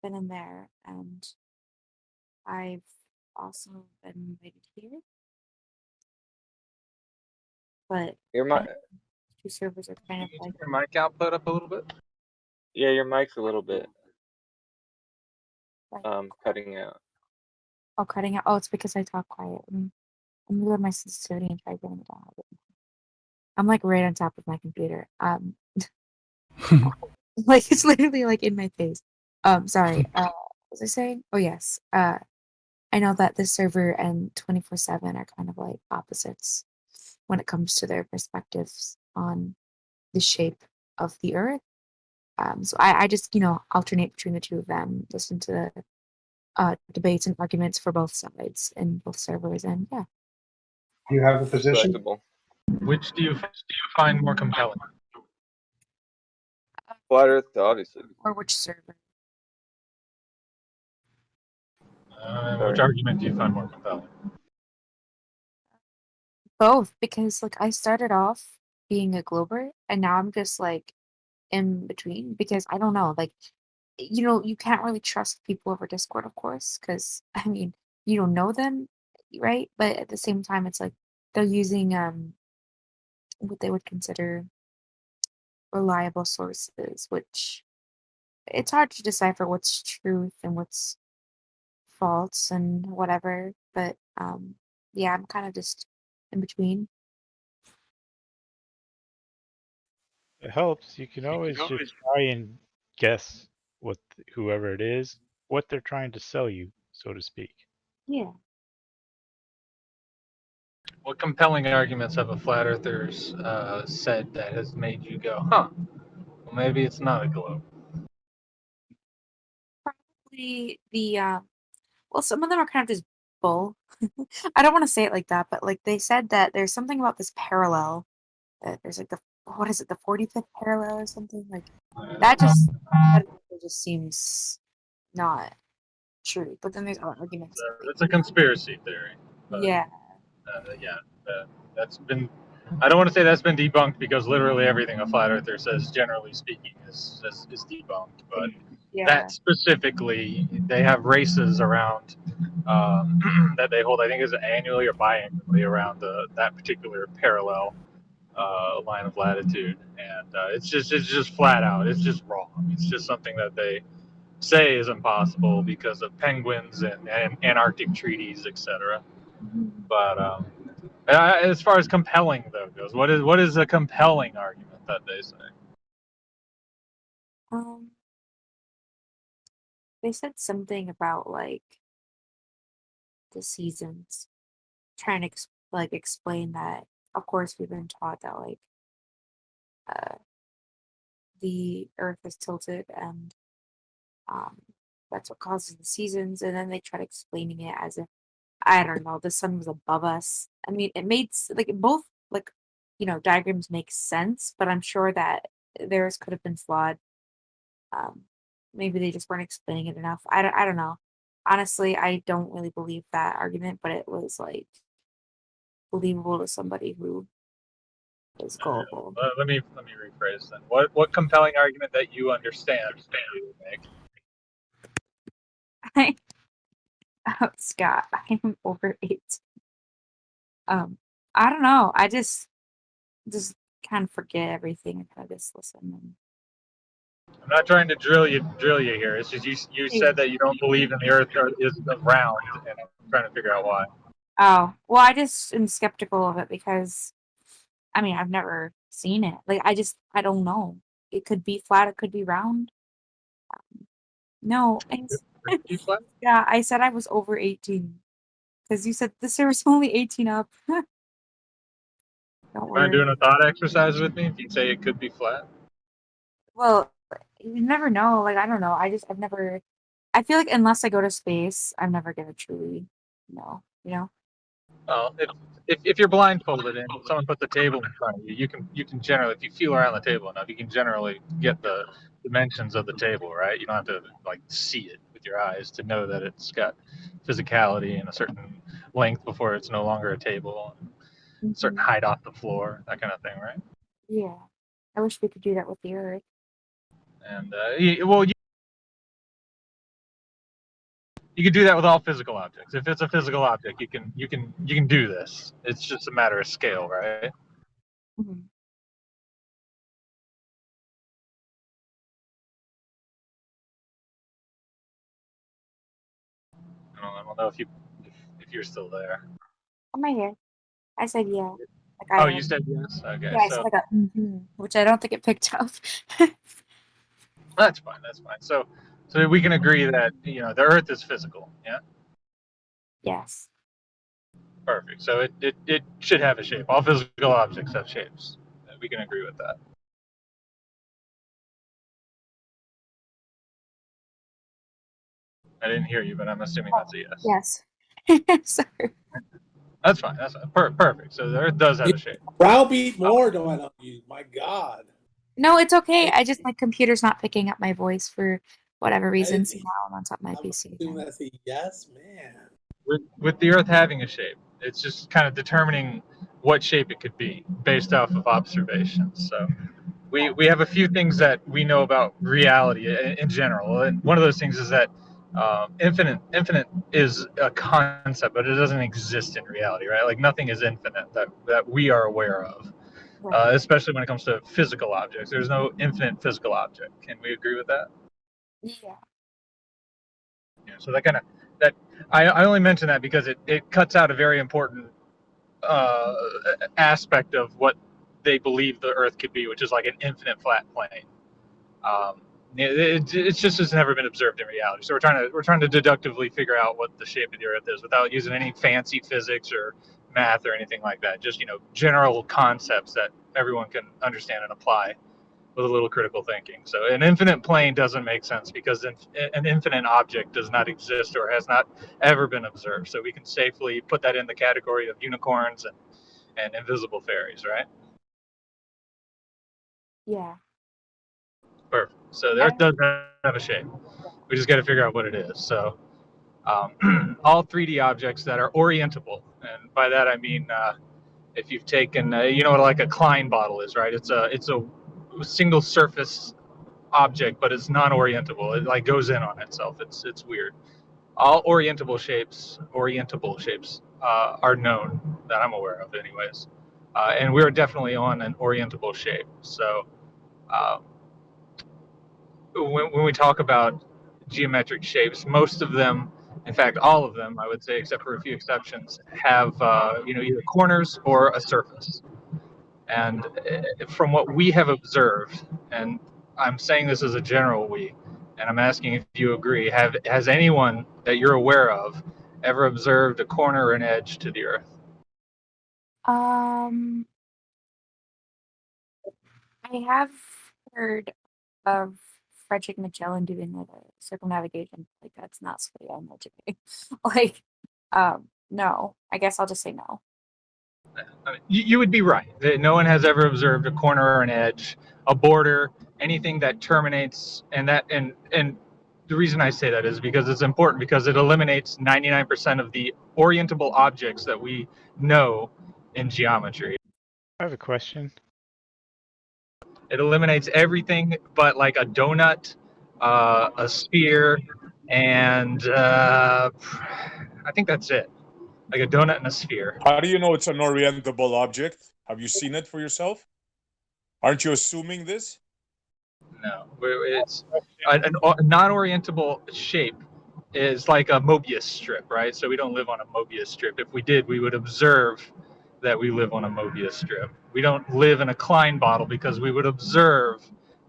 been in there, and I've also been invited here, but Your I mic, don't know, two servers are kind of Can you like turn your mic output up a little bit? yeah, your mic's a little bit like cutting out. oh cutting out. Oh, it's because I talk quiet. I'm gonna go to my sensitivity and try getting it down a bit. I'm like right on top of my computer. Like it's literally like in my face. Sorry. What was I saying? Oh yes. I know that this server and 24/7 are kind of like opposites when it comes to their perspectives on the shape of the earth. So I just, alternate between the two of them, listen to the debates and arguments for both sides in both servers, and yeah. You have a position? Respectable. Which do you find more compelling? Flat Earth, obviously. Or which server? Which argument do you find more compelling? Both, because like I started off being a Glober, and now I'm just like in between because I don't know, like you can't really trust people over Discord, of course, because I mean you don't know them, right? But at the same time, it's like they're using what they would consider reliable sources, which it's hard to decipher what's truth and what's false and whatever. But yeah, I'm kind of just in between. It helps. You can always just try and guess what whoever it is, what they're trying to sell you, so to speak. Yeah. What compelling arguments have a flat earthers said that has made you go, huh? Well, maybe it's not a globe. Probably the well, some of them are kind of just bull. I don't want to say it like that, but like they said that there's something about this parallel, that there's like the what is it, the 45th parallel or something like that. That just seems not true. But then there's other arguments. It's a conspiracy theory. But Yeah. yeah, that's been. I don't want to say that's been debunked because literally everything a flat earther says, generally speaking, is debunked. But Yeah. that specifically, they have races around that they hold. I think is annually or biannually around that particular parallel line of latitude, and it's just flat out. It's just wrong. It's just something that they say is impossible because of penguins and Antarctic treaties, etc. But as far as compelling though goes, what is a compelling argument that they say? Um, they said something about like the seasons, trying to explain that. Of course, we've been taught that like uh, the Earth is tilted, and um, that's what causes the seasons. And then they tried explaining it as if I don't know, the sun was above us. I mean, it made like both like diagrams make sense, but I'm sure that theirs could have been flawed. Um, Maybe they just weren't explaining it enough. I don't know. Honestly, I don't really believe that argument, but it was like believable to somebody who is gullible. Let me rephrase then. What compelling argument that you understand you would make? Oh, Scott, I'm over 8. I don't know. I just kind of forget everything and kind of just listen. And I'm not trying to drill you here. It's just you said that you don't believe in the Earth is round, and I'm trying to figure out why. oh, well, I just am skeptical of it because I mean I've never seen it. Like I don't know. It could be flat. It could be round. No, flat? yeah, I said I was over 18 because you said this year was only 18 up. Don't Mind worry. doing a thought exercise with me? If you say it could be flat. Well, you never know. Like I don't know. I've never. I feel like unless I go to space, I'm never gonna truly know. You know. Well, if you're blindfolded and someone puts a table in front of you, you can generally, if you feel around the table enough, you can generally get the dimensions of the table, right? You don't have to like see it with your eyes to know that it's got physicality and a certain length before it's no longer a table, and a certain height off the floor, that kind of thing, right? Yeah. I wish we could do that with the Earth. And well, you can do that with all physical objects. If it's a physical object, you can do this. It's just a matter of scale, right? Mhm. I don't know if you're still there. I'm right here. I said yeah. Like Oh, I you am. said yes. Okay, Yeah, I so said like a which I don't think it picked up. that's fine. That's fine. So we can agree that the Earth is physical. Yeah. Yes. Perfect. So it should have a shape. All physical objects have shapes. We can agree with that. I didn't hear you, but I'm assuming that's a yes. Yes. Sorry. That's fine. That's fine. Perfect. So the Earth does have a shape. Browbeat more going on you. My God. No, it's okay. I just my computer's not picking up my voice for whatever reason. So didn't- now I'm on top of my I'm PC assuming again. that's a yes, man. With the Earth having a shape, it's just kind of determining what shape it could be based off of observations. So we have a few things that we know about reality in general, and one of those things is that infinite is a concept, but it doesn't exist in reality, right? Like nothing is infinite that we are aware of, Right. especially when it comes to physical objects. There's no infinite physical object. Can we agree with that? Yeah. Yeah, so that I only mention that because it cuts out a very important aspect of what they believe the Earth could be, which is like an infinite flat plane. It just has never been observed in reality. So we're trying to deductively figure out what the shape of the Earth is without using any fancy physics or math or anything like that. Just general concepts that everyone can understand and apply with a little critical thinking. So an infinite plane doesn't make sense because an infinite object does not exist or has not ever been observed. So we can safely put that in the category of unicorns and invisible fairies, right? Yeah. Perfect. So the Earth does have a shape. We just got to figure out what it is. So all 3D objects that are orientable, and by that I mean if you've taken, you know what like a Klein bottle is, right? It's a single surface object, but it's non-orientable. It like goes in on itself. It's weird. All orientable shapes are known that I'm aware of, anyways. And we're definitely on an orientable shape. So when we talk about geometric shapes, most of them, in fact, all of them, I would say, except for a few exceptions, have either corners or a surface. And from what we have observed, and I'm saying this as a general we, and I'm asking if you agree, has anyone that you're aware of ever observed a corner or an edge to the Earth? I have heard of Frederick Magellan doing like a circumnavigation. Like that's not silly. I'm not joking. Like, no. I guess I'll just say no. I mean, you would be right. No one has ever observed a corner or an edge, a border, anything that terminates, and the reason I say that is because it's important because it eliminates 99% of the orientable objects that we know in geometry. I have a question. It eliminates everything but like a donut, a sphere, and I think that's it. Like a donut and a sphere. How do you know it's an orientable object? Have you seen it for yourself? Aren't you assuming this? No, it's a non-orientable shape is like a Mobius strip, right? So we don't live on a Mobius strip. If we did, we would observe that we live on a Mobius strip. We don't live in a Klein bottle because we would observe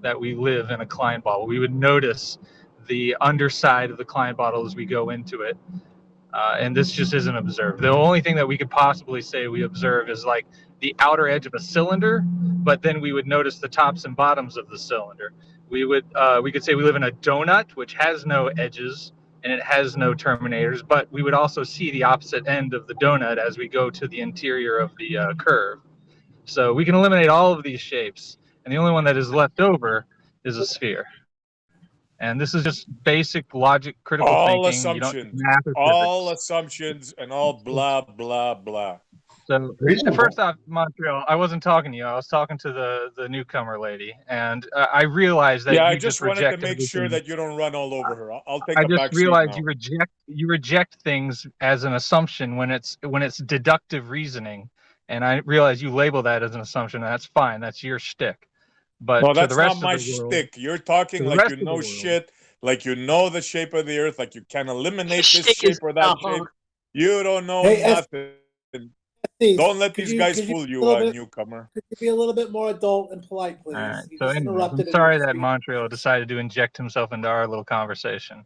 that we live in a Klein bottle. We would notice the underside of the Klein bottle as we go into it. And this just isn't observed. The only thing that we could possibly say we observe is like the outer edge of a cylinder, but then we would notice the tops and bottoms of the cylinder. We could say we live in a donut, which has no edges and it has no terminators, but we would also see the opposite end of the donut as we go to the interior of the curve. So we can eliminate all of these shapes, and the only one that is left over is a sphere. And this is just basic logic, critical All thinking. You don't assumptions. math or All physics. assumptions and all blah, blah, blah. So Reasonable. first off, Montreal, I wasn't talking to you. I was talking to the newcomer lady, and I realized that Yeah, I you just just wanted reject to make sure everything. that you don't run all over her. I'll take I a just back seat realized now. you reject things as an assumption when it's deductive reasoning, and I realize you label that as an assumption. And that's fine. That's your shtick. But No, to that's the not rest of my the world, shtick. You're talking to the like you rest of the know world, shit, like you know the shape of the earth, like you can eliminate this Shtick is shape or that shape. You don't know Hey, nothing. Don't let could these you- guys could you fool be a you, little bit- newcomer. Could you be a little bit more adult and polite, please? all right. You So just anyways, I'm interrupted in sorry your that speech. Montreal decided to inject himself into our little conversation.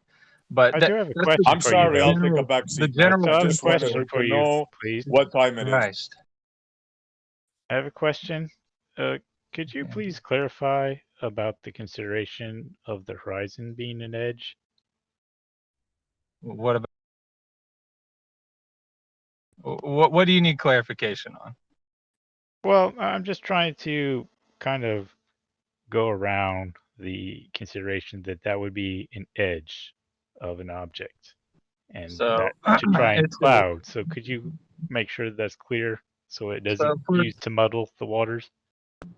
But I do have a that's question I'm for you, sorry, though. I'll take a back the seat now. general I I have a just wanted question her for to you, know please. what time it is. Christ. I have a question. Could you Yeah. please clarify about the consideration of the horizon being an edge? What about what do you need clarification on? Well, I'm just trying to kind of go around the consideration that that would be an edge of an object, and So that to try and it's cloud. So could you make sure that that's clear so it doesn't use to muddle the waters?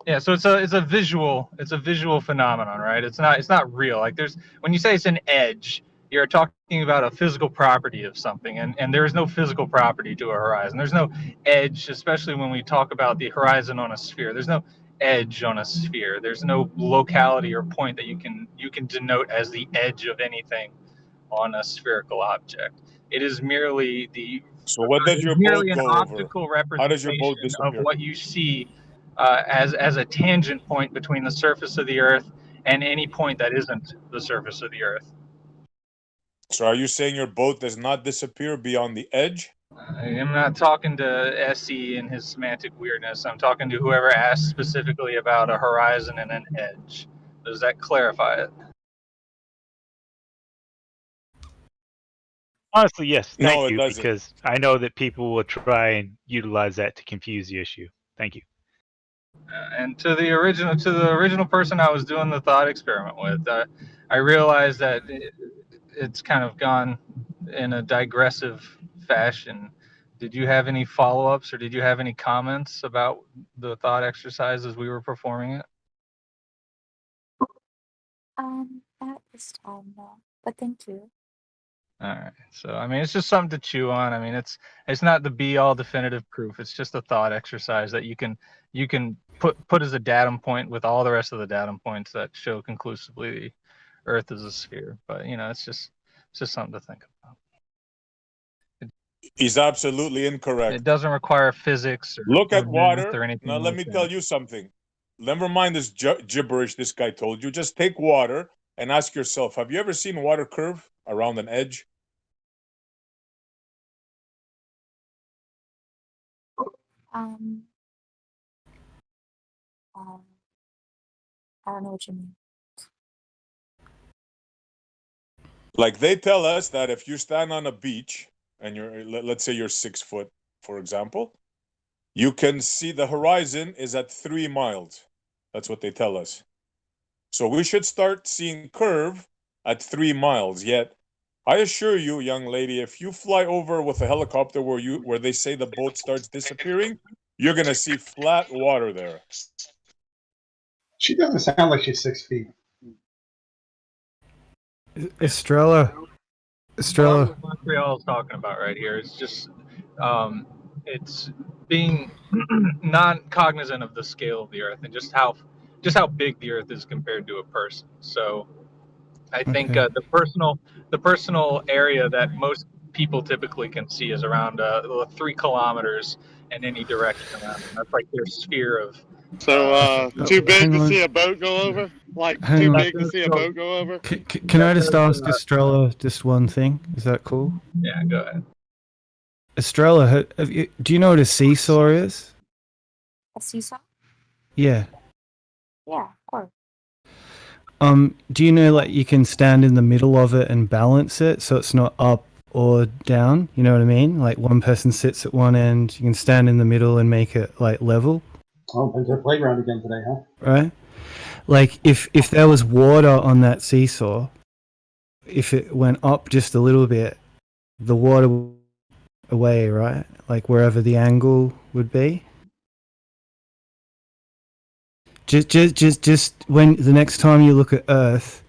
yeah, so it's a visual phenomenon, right? It's not real. Like when you say it's an edge, you're talking about a physical property of something, and there is no physical property to a horizon. There's no edge, especially when we talk about the horizon on a sphere. There's no edge on a sphere. There's no locality or point that you can denote as the edge of anything on a spherical object. It is merely So what did your merely boat an go over? optical How does your representation boat of disappear? what you see as a tangent point between the surface of the Earth and any point that isn't the surface of the Earth. So are you saying your boat does not disappear beyond the edge? I'm not talking to SE and his semantic weirdness. I'm talking to whoever asked specifically about a horizon and an edge. Does that clarify it? Honestly, yes. Thank No, it you, doesn't. because I know that people will try and utilize that to confuse the issue. Thank you. And to the original person I was doing the thought experiment with, I realized that it's kind of gone in a digressive fashion. Did you have any follow-ups, or did you have any comments about the thought exercise as we were performing it? At this time, no. But thank you. All right. So I mean, it's just something to chew on. I mean, it's not the be-all definitive proof. It's just a thought exercise that you can put as a datum point with all the rest of the datum points that show conclusively the Earth is a sphere. But it's just something to think about. He's absolutely incorrect. It doesn't require physics or Look at math water. or anything. Now, let like me that. tell you something. Never mind this gibberish this guy told you. Just take water and ask yourself, have you ever seen water curve around an edge? Um, um, I don't know what you mean. Like they tell us that if you stand on a beach and let's say you're 6 foot, for example, you can see the horizon is at 3 miles. That's what they tell us. So we should start seeing curve at 3 miles. Yet, I assure you, young lady, if you fly over with a helicopter where they say the boat starts disappearing, you're gonna see flat water there. She doesn't sound like she's 6 feet. Estrella. What Montreal is talking about right here is just it's being non-cognizant of the scale of the Earth and just how big the Earth is compared to a person. So I think Okay. the personal area that most people typically can see is around 3 kilometers in any direction around them. That's like their sphere of. So too big hang to on. see a boat go over? Like Hang too on. big to see a boat go over? Can I just ask Estrella just one thing? Is that cool? Yeah, go ahead. Estrella, do you know what a seesaw is? A seesaw? Yeah. Yeah, of course. Do you know like you can stand in the middle of it and balance it so it's not up or down? You know what I mean? Like one person sits at one end, you can stand in the middle and make it like level. Oh, there's a playground again today, huh? Right? Like if there was water on that seesaw, if it went up just a little bit, the water away, right? Like wherever the angle would be. Just when the next time you look at Earth,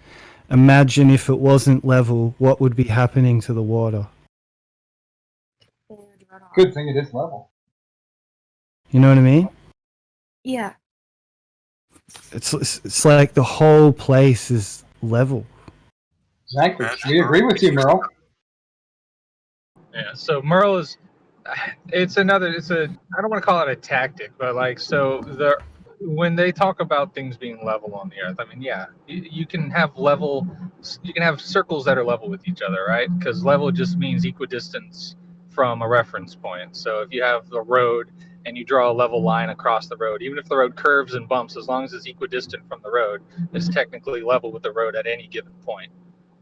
imagine if it wasn't level, what would be happening to the water? It would run off. Good thing it is level. You know what I mean? Yeah. It's like the whole place is level. Exactly. We agree with you, Merle. Yeah. So Merle is, it's a, I don't want to call it a tactic, but like, so when they talk about things being level on the Earth, I mean, yeah, you can have circles that are level with each other, right? Because level just means equidistance from a reference point. So if you have the road and you draw a level line across the road, even if the road curves and bumps, as long as it's equidistant from the road, it's technically level with the road at any given point.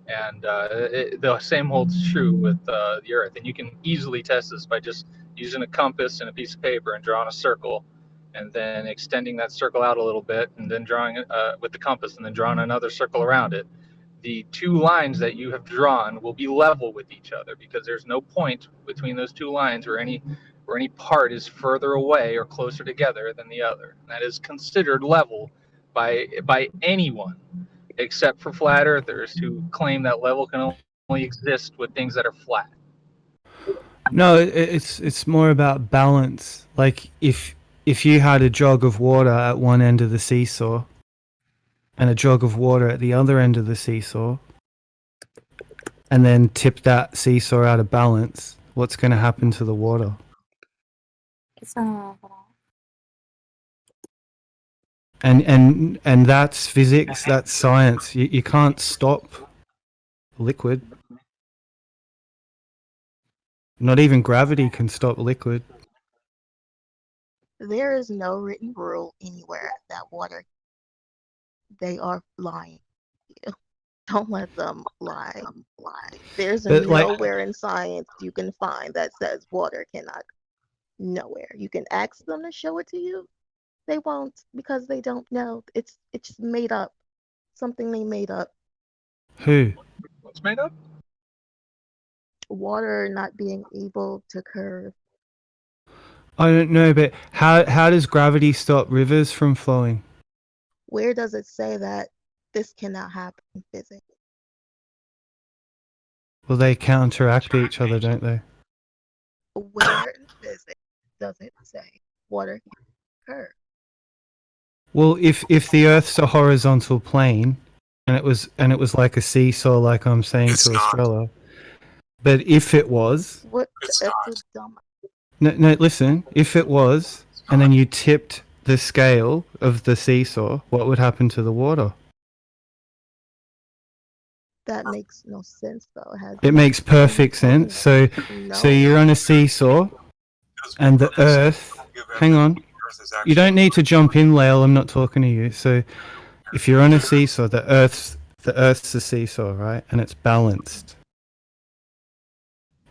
And the same holds true with the Earth. And you can easily test this by just using a compass and a piece of paper and drawing a circle, and then extending that circle out a little bit, and then drawing it with the compass, and then drawing another circle around it. The two lines that you have drawn will be level with each other, because there's no point between those two lines where any part is further away or closer together than the other. That is considered level by anyone, except for flat earthers who claim that level can only exist with things that are flat. No, it's more about balance. Like if you had a jug of water at one end of the seesaw and a jug of water at the other end of the seesaw, and then tip that seesaw out of balance, what's going to happen to the water? It's not at all. And that's physics, that's science. You can't stop liquid. Not even gravity can stop liquid. There is no written rule anywhere that water. They are lying. Don't let them lie. There's But, like- nowhere in science you can find that says water cannot. Nowhere. You can ask them to show it to you. They won't, because they don't know. It's made up. Something they made up. Who? What's made up? Water not being able to curve. I don't know, but how does gravity stop rivers from flowing? Where does it say that this cannot happen in physics? Well, they counteract each other, don't they? Where in physics does it say water can curve? Well, if the Earth's a horizontal plane, and it was like a seesaw, like I'm saying It's to not. Estrella, but if it was, What? It's That's not. a dumb. no, listen, if it was, and then you tipped the scale of the seesaw, what would happen to the water? That makes no sense, though. It makes perfect sense. So you're on a seesaw, and the Earth. Hang on. You don't need to jump in, Lael. I'm not talking to you. So, if you're on a seesaw, the Earth's a seesaw, right? And it's balanced.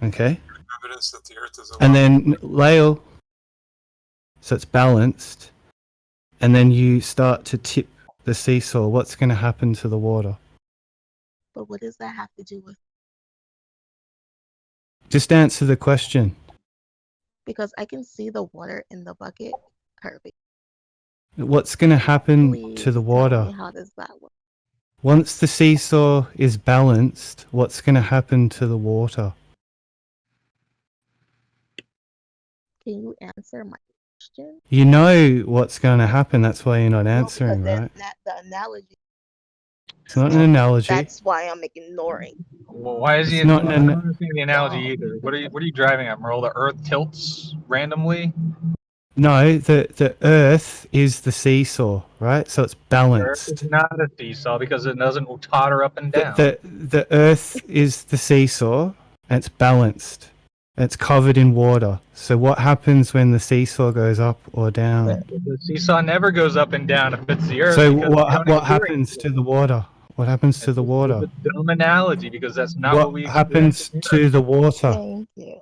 Okay. Evidence that the Earth is a And then Lael. So it's balanced, and then you start to tip the seesaw. What's going to happen to the water? But what does that have to do with? Just answer the question. Because I can see the water in the bucket curving. What's going to happen Please to the tell water? me, how does that work? Once the seesaw is balanced, what's going to happen to the water? Can you answer my question? You know what's going to happen. That's why you're not No, answering, because right? the analogy. It's not an analogy. That's why I'm ignoring. Well, why is he? It's not I an- don't understand the analogy either. What are you driving at, Merle? The Earth tilts randomly. No, the Earth is the seesaw, right? So it's The Earth balanced. is not a seesaw because it doesn't totter up and down. The Earth is the seesaw, and it's balanced. It's covered in water. So what happens when the seesaw goes up or down? The seesaw never goes up and down if it's the Earth. So because we don't what have happens to the water? What happens to the water? It's a dumb analogy because that's not what we. What happens to the water? Thank you.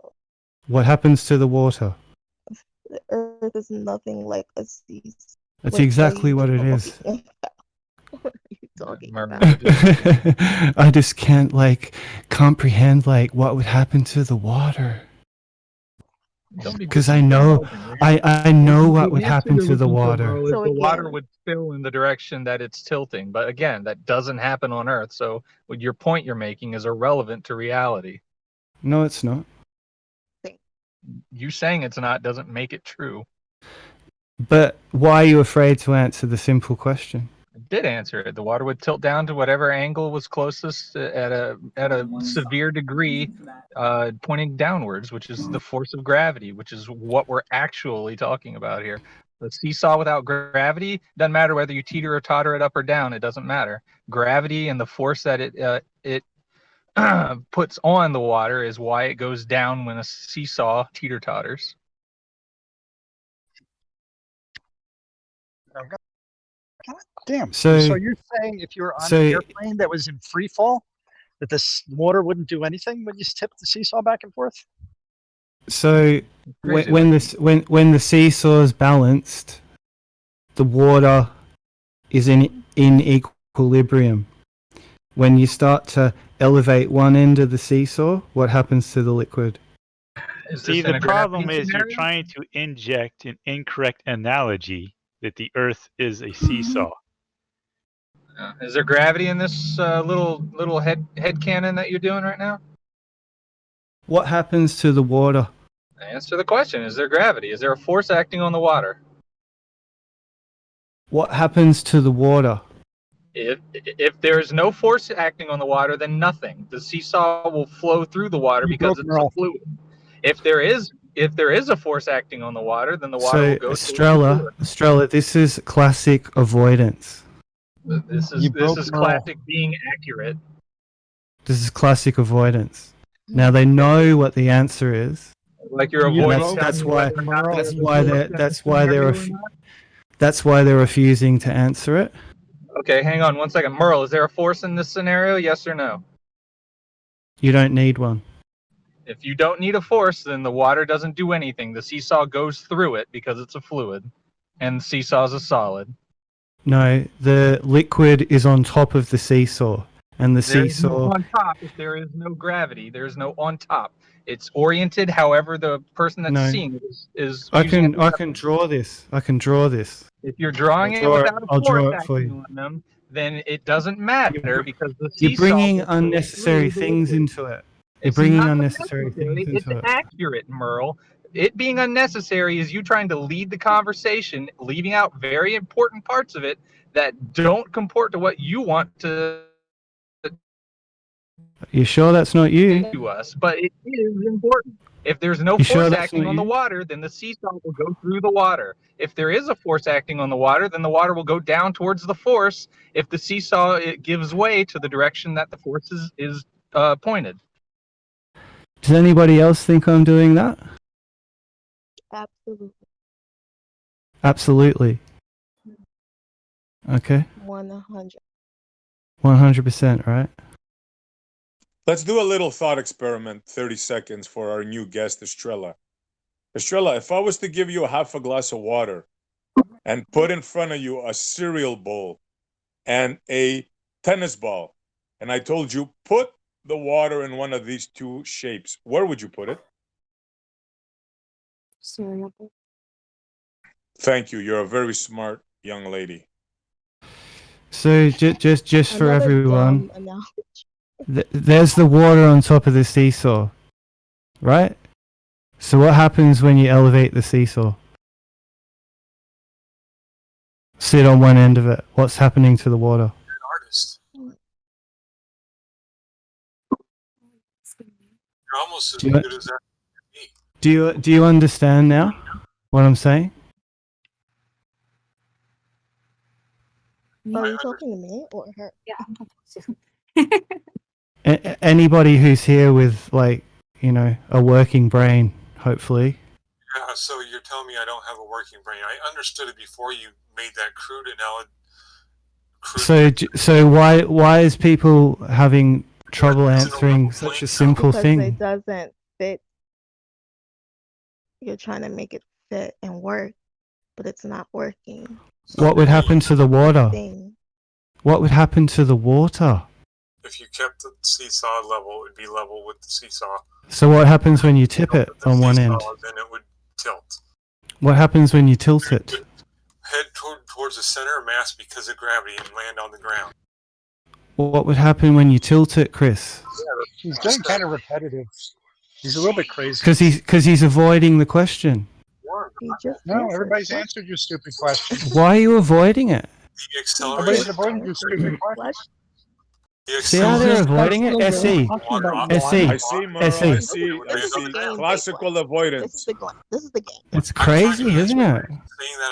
What happens to the water? The Earth is nothing like a season. That's exactly what it is. What are you talking Merle, about? I just can't comprehend what would happen to the water. Don't be Because I know, I know what would happen to the water. Is So the water again- would spill in the direction that it's tilting. But again, that doesn't happen on Earth. So what your point you're making is irrelevant to reality. No, it's not. You saying it's not doesn't make it true. But why are you afraid to answer the simple question? I did answer it. The water would tilt down to whatever angle was closest at a severe degree, pointing downwards, which is the force of gravity, which is what we're actually talking about here. The seesaw without gravity doesn't matter whether you teeter or totter it up or down. It doesn't matter. Gravity and the force that it puts on the water is why it goes down when a seesaw teeter totters. God damn. So- So you're saying if you were on an airplane that was in free fall, that this water wouldn't do anything when you tip the seesaw back and forth? So Crazy. when the seesaw is balanced, the water is in equilibrium. When you start to elevate one end of the seesaw, what happens to the liquid? Is See, this in the a problem graphene is you're scenario? trying to inject an incorrect analogy that the Earth is a seesaw. Is there gravity in this little head cannon that you're doing right now? What happens to the water? Answer the question. Is there gravity? Is there a force acting on the water? What happens to the water? If there is no force acting on the water, then nothing. The seesaw will flow through the water You because broke it's a Merle. fluid. If there is a force acting on the water, then the water So will go. Estrella, this is classic avoidance. This You is broke Merle. classic being accurate. This is classic avoidance. Now they know what the answer is. Like you're You avoiding. broke that's telling me why- whether or not Merle, there's That's a why force they're in the that's why they're scenario or not. that's why they're refusing to answer it. Okay, hang on 1 second. Merle, is there a force in this scenario? Yes or no? You don't need one. If you don't need a force, then the water doesn't do anything. The seesaw goes through it because it's a fluid, and the seesaw is a solid. No, the liquid is on top of the seesaw, and the There is no seesaw. on top if there is no gravity. There is no on top. It's oriented however the person that's No. seeing it is I using can it. draw this. I can draw this. If you're drawing I'll it draw it- without a I'll draw force it for acting you. on them, then it doesn't matter because the You're seesaw bringing will go unnecessary through the things liquid. into it. You're It's bringing not unnecessary unnecessary. things It's into it. accurate, Merle. It being unnecessary is you trying to lead the conversation, leaving out very important parts of it that don't comport to what you want to You sure that's not you? to us, but it is important. If there's no You sure force that's acting not on the you? water, then the seesaw will go through the water. If there is a force acting on the water, then the water will go down towards the force if the seesaw it gives way to the direction that the force is pointed. Does anybody else think I'm doing that? Absolutely. Absolutely. Okay. 100. 100%, right? Let's do a little thought experiment, 30 seconds for our new guest, Estrella. Estrella, if I was to give you a half a glass of water and put in front of you a cereal bowl and a tennis ball, and I told you, put the water in one of these two shapes, where would you put it? Cereal. Thank you. You're a very smart young lady. So just for Another everyone, dumb analogy. there's the water on top of the seesaw, right? So what happens when you elevate the seesaw? Sit on one end of it. What's happening to the water? Artist. You're almost as Do you- good as that. Do you understand now what I'm saying? Are you talking to me or her? Yeah, I'm talking to Anybody who's here with a working brain, hopefully. Yeah, so you're telling me I don't have a working brain. I understood it before you made that crude analogy. So why is people having trouble answering such a simple Because thing? it doesn't fit. You're trying to make it fit and work, but it's not working. What would happen to the water? Thing. What would happen to the water? If you kept the seesaw level, it would be level with the seesaw. So what happens when you tip it on one end? Then it would tilt. What happens when you tilt it? Head towards the center of mass because of gravity and land on the ground. What would happen when you tilt it, Chris? He's getting kind of repetitive. He's a little bit crazy. Because he's avoiding the question. No, everybody's answered your stupid question. Why are you avoiding it? The acceleration. Everybody's avoiding your stupid question. See how they're avoiding it? SE. SE. I see, Merle. I see. Classical avoidance. This is the game. It's crazy, isn't it?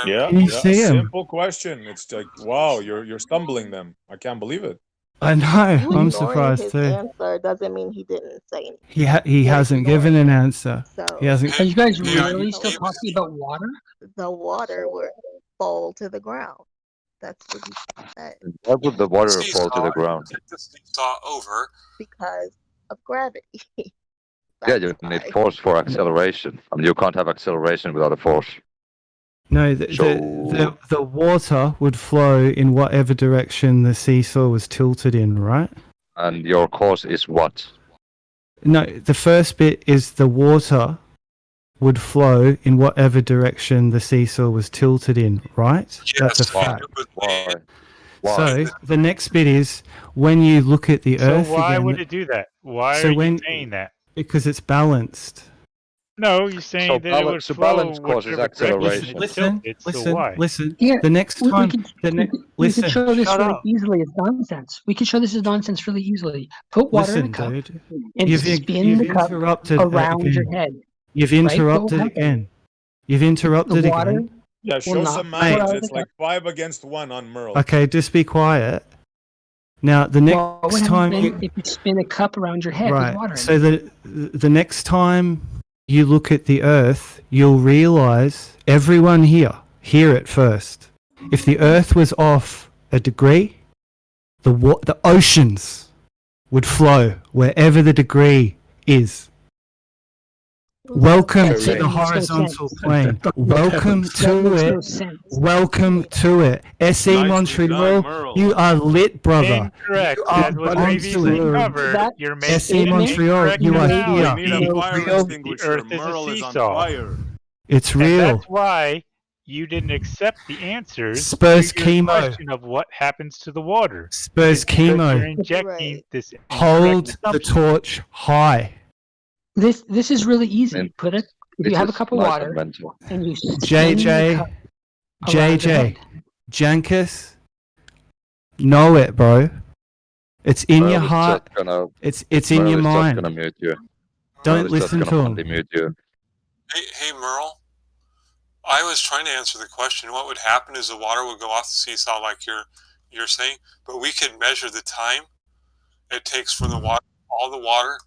Yeah. Can you see him? Simple question. It's like, wow, you're stumbling them. I can't believe it. I know. You I'm ignoring surprised his too. answer doesn't mean he didn't say anything. He hasn't given an answer. So He hasn't. Are you guys really still talking about water? the water would fall to the ground. That's what he said. Why would the water fall to the ground? Tip the seesaw over. Because of gravity. Yeah, you need force for acceleration. I mean, you can't have acceleration without a force. No, the water would flow in whatever direction the seesaw was tilted in, right? And your course is what? No, the first bit is the water would flow in whatever direction the seesaw was tilted in, right? That's a fact. Why? So the next bit is when you look at the Earth So why again. would it do that? Why So are you when- saying that? Because it's balanced. No, you're saying that it would flow balance causes whichever acceleration. direction it's tilted, so why? Listen. Yeah, The next we time, can, listen. we can show this Shut really up. easily as nonsense. We can show this as nonsense really easily. Put water in a cup dude. and You've spin the cup interrupted around again. your head. You've Right? interrupted What happened? again. You've interrupted The water again. Yeah, will show not some pour math. out of It's the like cup. 5 against 1 on Merle. Okay, just be quiet. Now the What would next time happen you if you spin a cup around your head with water right. in So it? the next time you look at the Earth, you'll realize everyone here hear it first. If the Earth was off a degree, the oceans would flow wherever the degree is. Welcome That to makes the no horizontal sense. plane. Welcome That to makes no it. sense. Welcome to it. SE Nicely Montreal, done, Merle. you are lit, brother. Incorrect. You are As was onto previously it. covered, That you're making SE an Montreal, incorrect you are analogy. We need a here. fire Real. extinguisher. The Earth is a Merle is on seesaw. fire. It's And real. that's why you didn't accept the answers Spurs to your chemo. question of what happens to the water. Spurs It's because You're chemo. injecting Right. this Hold incorrect the assumption. torch high. This is really easy. And Put it if This you have a is cup of nice water and mental. and you spin the JJ, cup around your head. Jankus, know it, bro. It's in your Merle is heart. just gonna- It's in Merle your is just mind. gonna mute you. Don't Merle is just listen gonna to him. only mute you. Hey, Merle. I was trying to answer the question. What would happen is the water would go off the seesaw, like you're saying, but we could measure the time it takes for the water, all the water,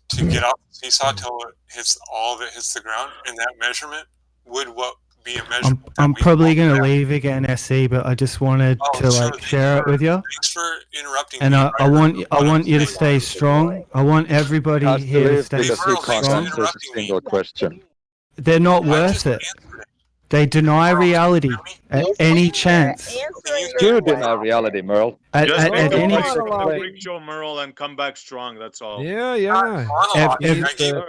to get off the seesaw till it hits all of it hits the ground, and that measurement would be a measurement. I'm probably gonna leave again, SE, but I just wanted to like share it with you. Thanks for interrupting And me. I want you to stay strong. I want everybody Has to here to leave stay because he Merle, thanks for can't strong. answer a single question. They're not worth it. They deny reality at any chance. You deny reality, Merle. At Just take a any break from the freak show, Merle, and come back strong. That's all. Yeah.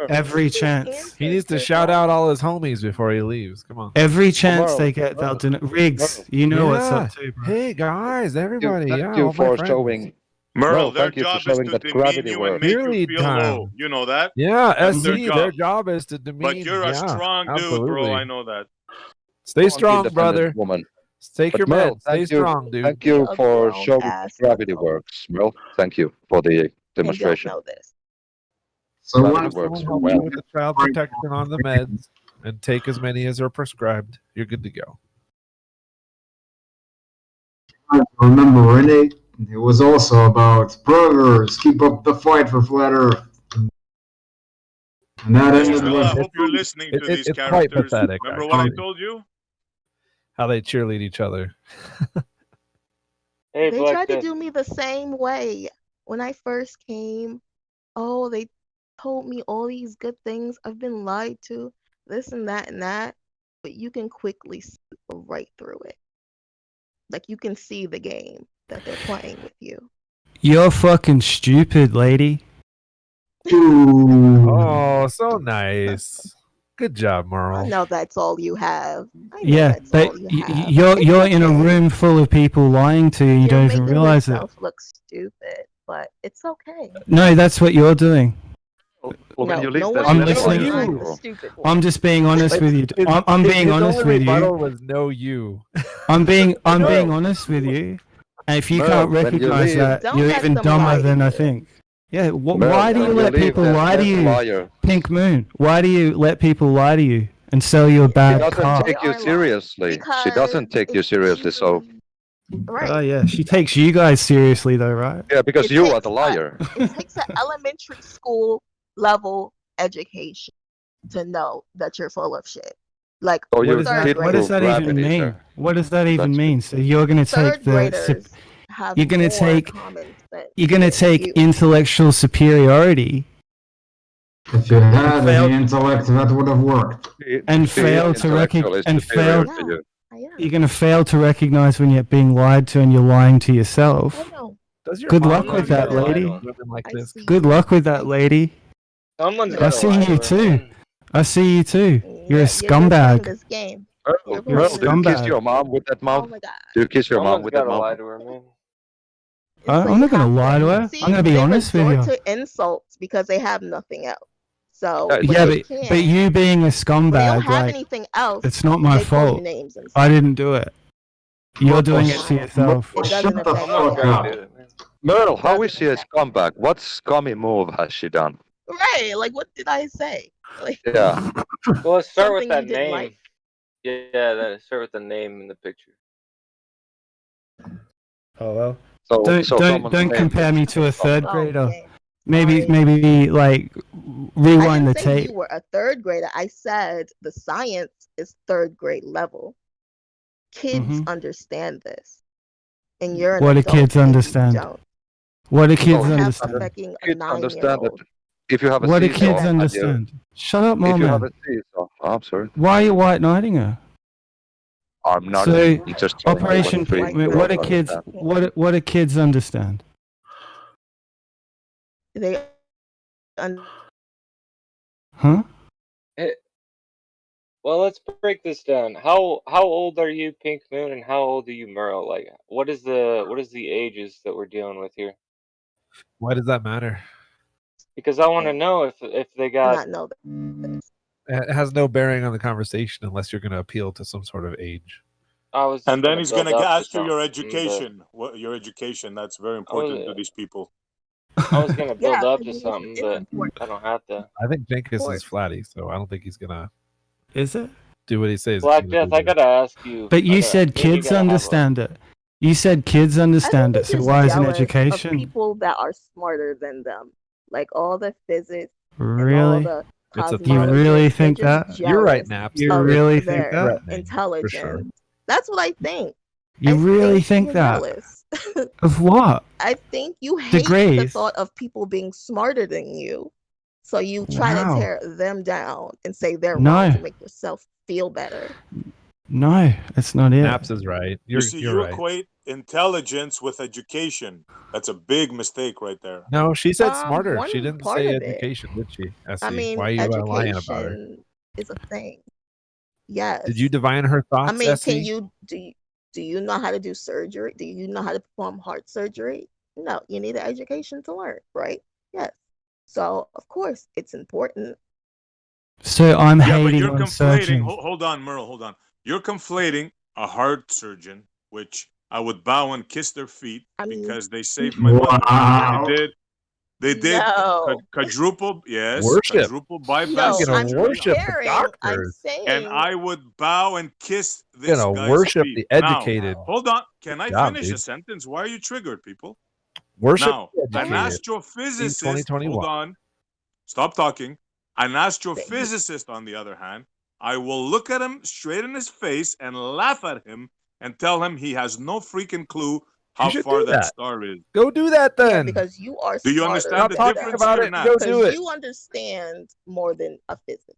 every chance. He needs to shout out all his homies before he leaves. Come on. Every chance they get, they'll deny. Riggs, you know what's up too, bro. Hey guys, everybody. Thank Yeah, you all my for friends. showing. Merle, their thank you for job is showing to that demean gravity you and works. make you Cheerlead feel time. low. You know that? Yeah, That's SC, their job is to demean. But you're a strong dude, bro. I know that. Stay strong, Independent brother. Woman. Take But your Merle, meds. Stay thank you- strong, dude. Thank you for showing that gravity works, Merle. Thank you for the demonstration. So Gravity once works someone well. helps you with the child protection on the meds and take as many as are prescribed, you're good to go. Remember, Renee, it was also about perverts, keep up the fight for flat Earth. And that ended Well, I with hope you're listening to these it's quite characters. pathetic, Remember what I actually. told you? How they cheerlead each other. Hey, They Black tried to Death. do me the same way when I first came. Oh, they told me all these good things. I've been lied to, this and that, but you can quickly see right through it. Like you can see the game that they're playing with you. You're fucking stupid, lady. Ooh. Oh, so nice. Good job, I Merle. know that's all you have. I know Yeah, that's but all you have. you're It's in a okay. room full of people lying to you and you You're don't even making realize it. yourself look stupid, but it's okay. No, that's what you're doing. Well, when No, you leave no this one I'm is listening. saying I'm the bro. stupid one. I'm just being honest with you. I'm being His honest only with you. rebuttal was no you. I'm being Merle, honest with you. And if you Merle, can't when you recognize leave, that, Don't you're let even them dumber lie to than I you. think. Yeah, Merle, why do you when you let leave, people then lie to there's a you? liar. Pink Moon, why do you let people lie to you and sell you a She bad doesn't car? take you They are lying seriously. She because doesn't take you it's seriously, so easily Oh right. yeah, she takes you guys seriously though, right? yeah, because It you are takes the liar. it takes an elementary school level education to know that you're full of shit. Like So What you're does third that? What does graders. that even gravity, mean? sir. What does that even That's mean? So you're gonna take Third graders have you're gonna more take common sense you're gonna than take you. intellectual superiority If you had fail any intellect, that would have worked. and She fail is to intellectually superior to Yeah, you. I am. you're gonna fail to recognize when you're being lied to and you're lying to I yourself. know. Does your Good mom luck I'm with not that, gonna lie to lady. him. women like I this? see Good you. luck with I that, lady. Someone's I gotta see lie you to her, too. man. I see you too. You're a You're playing scumbag. this game. Merle, You're a Merle, do you kiss scumbag. your mom with that Oh mouth? my god. Do you kiss your mom Someone's with that gotta lie mouth? to her, man. So I'm you not gonna have lie to her. I'm see, gonna be they honest with resort you. to insults because they have nothing else. So Yeah, when Yeah, they but can't, you being a when they don't scumbag, have like anything else, it's not my they call you fault. names and I stuff. didn't do it. You're doing it to yourself. It Shut doesn't the affect Someone's fuck me. gotta do up. it, man. Merle, It how is doesn't she a affect me. scumbag? What scummy move has she done? Right. Like what did I say? Like Yeah. Well, let's start with something you that didn't name. like. Yeah, that start with the name in the picture. Oh well. So Don't someone's name compare is me to a third Oh, grader. okay. Maybe Sorry. like I rewind didn't the say tape. you were a third grader. I said the science is third grade level. Kids understand this. And you're an What do adult kids and you understand? don't. What do You kids don't have understand? fucking a kids understand that 9-year-old. if you have a What do seesaw kids and understand? Shut up, if mom, you have a man. seesaw, oh, I'm sorry. Why are you white knighting her? I'm not So just telling you Operation what three White What girls do knight. kids understand. what do kids understand? They Huh? Well, let's break this down. How old are you, Pink Moon, and how old are you, Merle? Like, what is the ages that we're dealing with here? Why does that matter? Because I want to know if they got. not know that. It has no bearing on the conversation unless you're going to appeal to some sort of age. I was And then he's build gonna up to ask you your something, but education. What your education? That's very important to these people. I was gonna build Yeah, up I to mean, something, it's but important. I don't have to. I think Jenkins course. is flatty, so I don't think he's going to Is it? do what he says. Black Death, I gotta ask you. But you I said think you kids gotta have a- understand it. You said kids I think understand they're it. So just why isn't jealous of education? people that are smarter than them. Like all the physics and all Really? the It's a You thought. really cosmologists, they're think just that? You're right, jealous Naps. You of really think their that? threatening, intelligence. for sure. That's what I think. You I really think you're that? jealous. Of what? I think you hate the Degrees? thought of people being smarter than you. So you try to Wow. tear them down and say they're wrong No. to make yourself feel better. No, that's not it. Naps is right. You see, You're you right. equate intelligence with education. That's a big mistake right there. No, she said smarter. One She didn't part say of it. education, did she? I Essie? mean, Why are you lying about her? education is a thing. Yes. Did you divine her thoughts, I mean, Essie? do you know how to do surgery? Do you know how to perform heart surgery? No, you need an education to learn, right? Yes. So of course it's important. So I'm Yeah, but hating you're on conflating. surgeons. Hold on, Merle. Hold on. You're conflating a heart surgeon, which I would bow and kiss their feet because they saved my mother. Wow. They did No. quadruple, yes, Worship. quadruple bypass No, You're I'm gonna surgery, worship the comparing. I'm doctors. and saying I would bow and kiss You're this gonna guy's worship feet. the educated. Now, hold on. Can I Good job, finish a dude. sentence? Why are you triggered, people? Worship Now, the go an ahead. educated. astrophysicist, 2021. hold on, stop talking. An Thank you. astrophysicist, on the other hand, I will look at him straight in his face and laugh at him and tell him he has no freaking clue how You should far do that that. star is. Go do that Yeah, then. because you are Do you smarter understand Stop the than talking them. difference about here, it and Nat? go Because do it. you understand more than a physicist.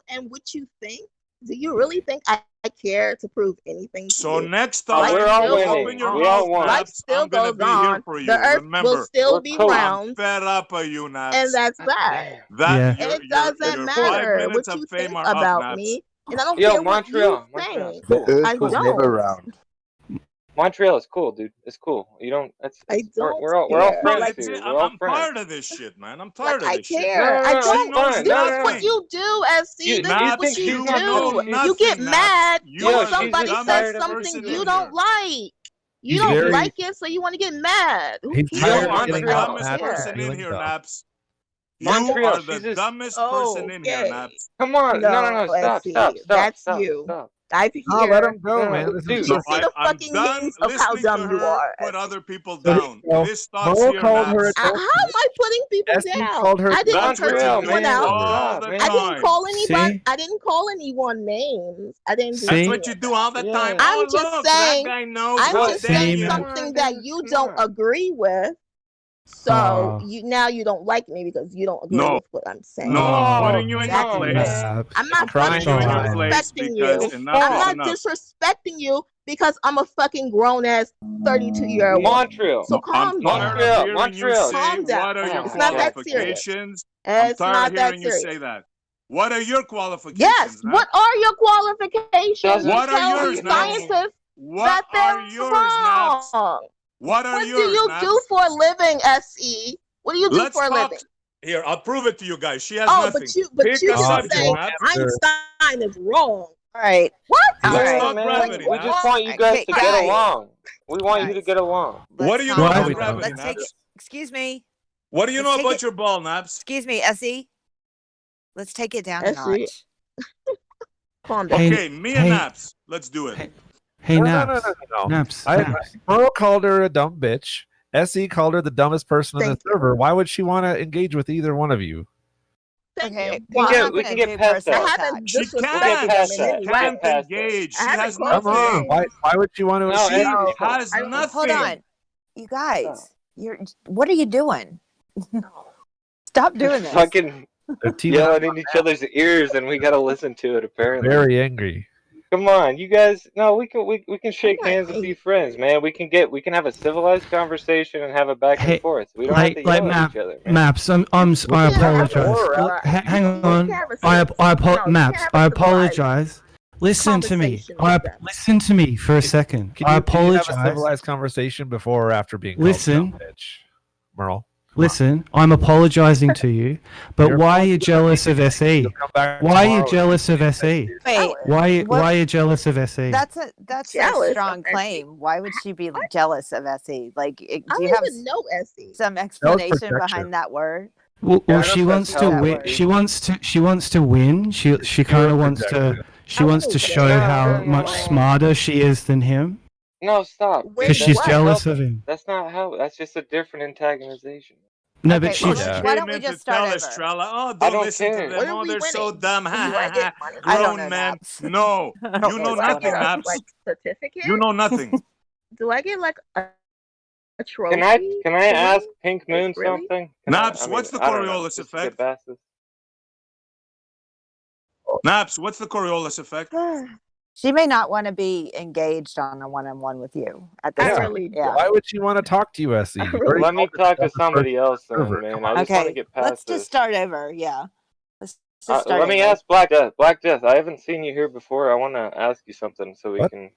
and what you think? Do you really think I care to prove anything to So you? next Life time We're all still you goes open your winning. We on. all mouth, won. Life Naps, still I'm gonna goes be here on. for you. The earth will Remember, still We're be cool. I'm round, fed up of you, and Naps. that's that. Damn. That Yeah. And it your doesn't It's 5 matter minutes what of you fame think are up, about Naps. me, and I don't Yo, care what you Montreal's think. The cool. Earth I was don't. never round. Montreal is cool, dude. It's cool. You don't. I don't We're all care. friends Like, here. We're all I'm friends. tired of this shit, man. I'm like tired of I this shit. care. I No, it's She don't. knows fine. This No, is no, what no. nothing. you do, SC. You This is think what Naps, you she's you not know do. cool? You get nothing, Naps. mad You when Yo, are the she's somebody just says dumbest tired of something person you in don't here. like. You He's don't very- like it, so you want to get mad. Who He's cares? tired You of are the getting out dumbest mad for person in feeling here, dumb. Naps. You Montreal, are the she's just dumbest person in here, Okay. Naps. come on. No, stop, SE, that's you. stop. I Oh, let hear. him go, No, man. This dude. is You So see the I'm fucking done memes of how listening to dumb you her are. put other people So here down. you go. This stops Mo here, called her Naps. a How am I putting people SE down? called her I didn't That's what curse you Montreal, do anyone man. out. all Stop, the man. I didn't time. call anybody. See? I didn't call anyone names. I didn't do That's See? any what you of do that. all the time. Yeah. I'm Oh, just look, that saying. guy knows I'm what just day saying See, it man. something that dude, you come don't on. agree with. So Oh. you don't like me because you don't agree No, with what I'm saying. no, I'm Oh, putting you in your come on, place. man. Naps. I'm not Putting fucking you in your Oh. place disrespecting because you. enough I'm is not enough. disrespecting you because I'm a fucking grown ass 32-year-old woman. Montreal. So No, I'm calm down. tired of hearing you Montreal. say, Calm down. what are your It's not that serious. qualifications? I'm It's tired not of hearing that you serious. say that. What are your qualifications, Yes. Naps? What are your qualifications? Doesn't You What are tell yours, these Naps? scientists What that are they're yours, Naps? wrong. What are What do yours, you Naps? do for a living, SE? What do you do Let's for a talk. living? Here, I'll prove it to you guys. She has Oh, nothing. but you Pick a can subject, say Naps. Einstein is wrong. All right. What? All Let's right. talk man. gravity, We Naps. just want you guys Okay, to get guys. along. We want you to Guys. get along. What do you calm know What? about down. gravity, Let's take. Naps? Excuse me. What do you Let's know take about it. your ball, Naps? Excuse me, SE. Let's take it down a SE, notch. calm down. Okay, me and Hey, Naps. Let's do it. hey, No. Naps. Naps. Naps. Merle called her a dumb bitch. SE called her the dumbest person on the Thank you. server. Why would she want to engage with either one of you? Thank Okay, you. We Why? can get past I that. haven't She disrespected can't. them past in She that. any Get way. can't past that. engage. I She haven't has called Come you on. nothing. names. Why would she want to No, She engage? No, has I don't. nothing. Hold on. You guys, what are you doing? Stop doing this. Fucking They're teaming up. yelling in each other's ears, and we gotta listen to it. Apparently. Very angry. Come on, you guys. No, we can shake hands and be friends, man. We can have a civilized conversation and have a back and Hey, forth. We don't have to like yell at each other, man. Maps. I Yeah, apologize. alright. Hang You on. can't have a Maps. I apologize. Listen to me. conversation with them. Listen to me for a second. Can I you have a apologize. civilized conversation before or after being Listen. called a dumb bitch? Merle. Listen, I'm apologizing to you, but You're why are you jealous of SE? You'll come back Why are you tomorrow. jealous of SE? Wait, Why what- are you jealous of SE? That's a Jealous of strong SE? claim. Why would she be jealous of SE? Like, do I you don't have even know SE. some explanation protection. behind that word? Well, Yeah, she that's wants to how win. it She wants to win. She kind of wants to. She wants to show how much smarter she is than him No, stop. because she's That's jealous not- of him. That's not how. That's just a different antagonization. No, Okay, but she's. She why came don't we in just to start tell over? Estrella, oh, I don't don't listen care. to What them. are Oh, we they're so winning? dumb. Do I get money? I don't Grown know, man. Naps. No, I don't you know know what's going nothing, on. Naps. Like certificate? You know nothing. Do I get like a trophy? Can I to win? ask Pink Moon Like, really? something? Naps, what's the I don't know, Coriolis just to get effect? past this. Naps, what's the Coriolis effect? She may not want to be engaged on a one-on-one with you at this I time. really Yeah. Why would she want to talk to you, SE? You already Let me called her talk the to dumbest somebody person on else the then, server. man. Come I on. just want to Okay, get past let's this. just start over. Yeah. Let's just start Let me over. ask Black Death. Black Death, I haven't seen you here before. I want to ask you something so we What? can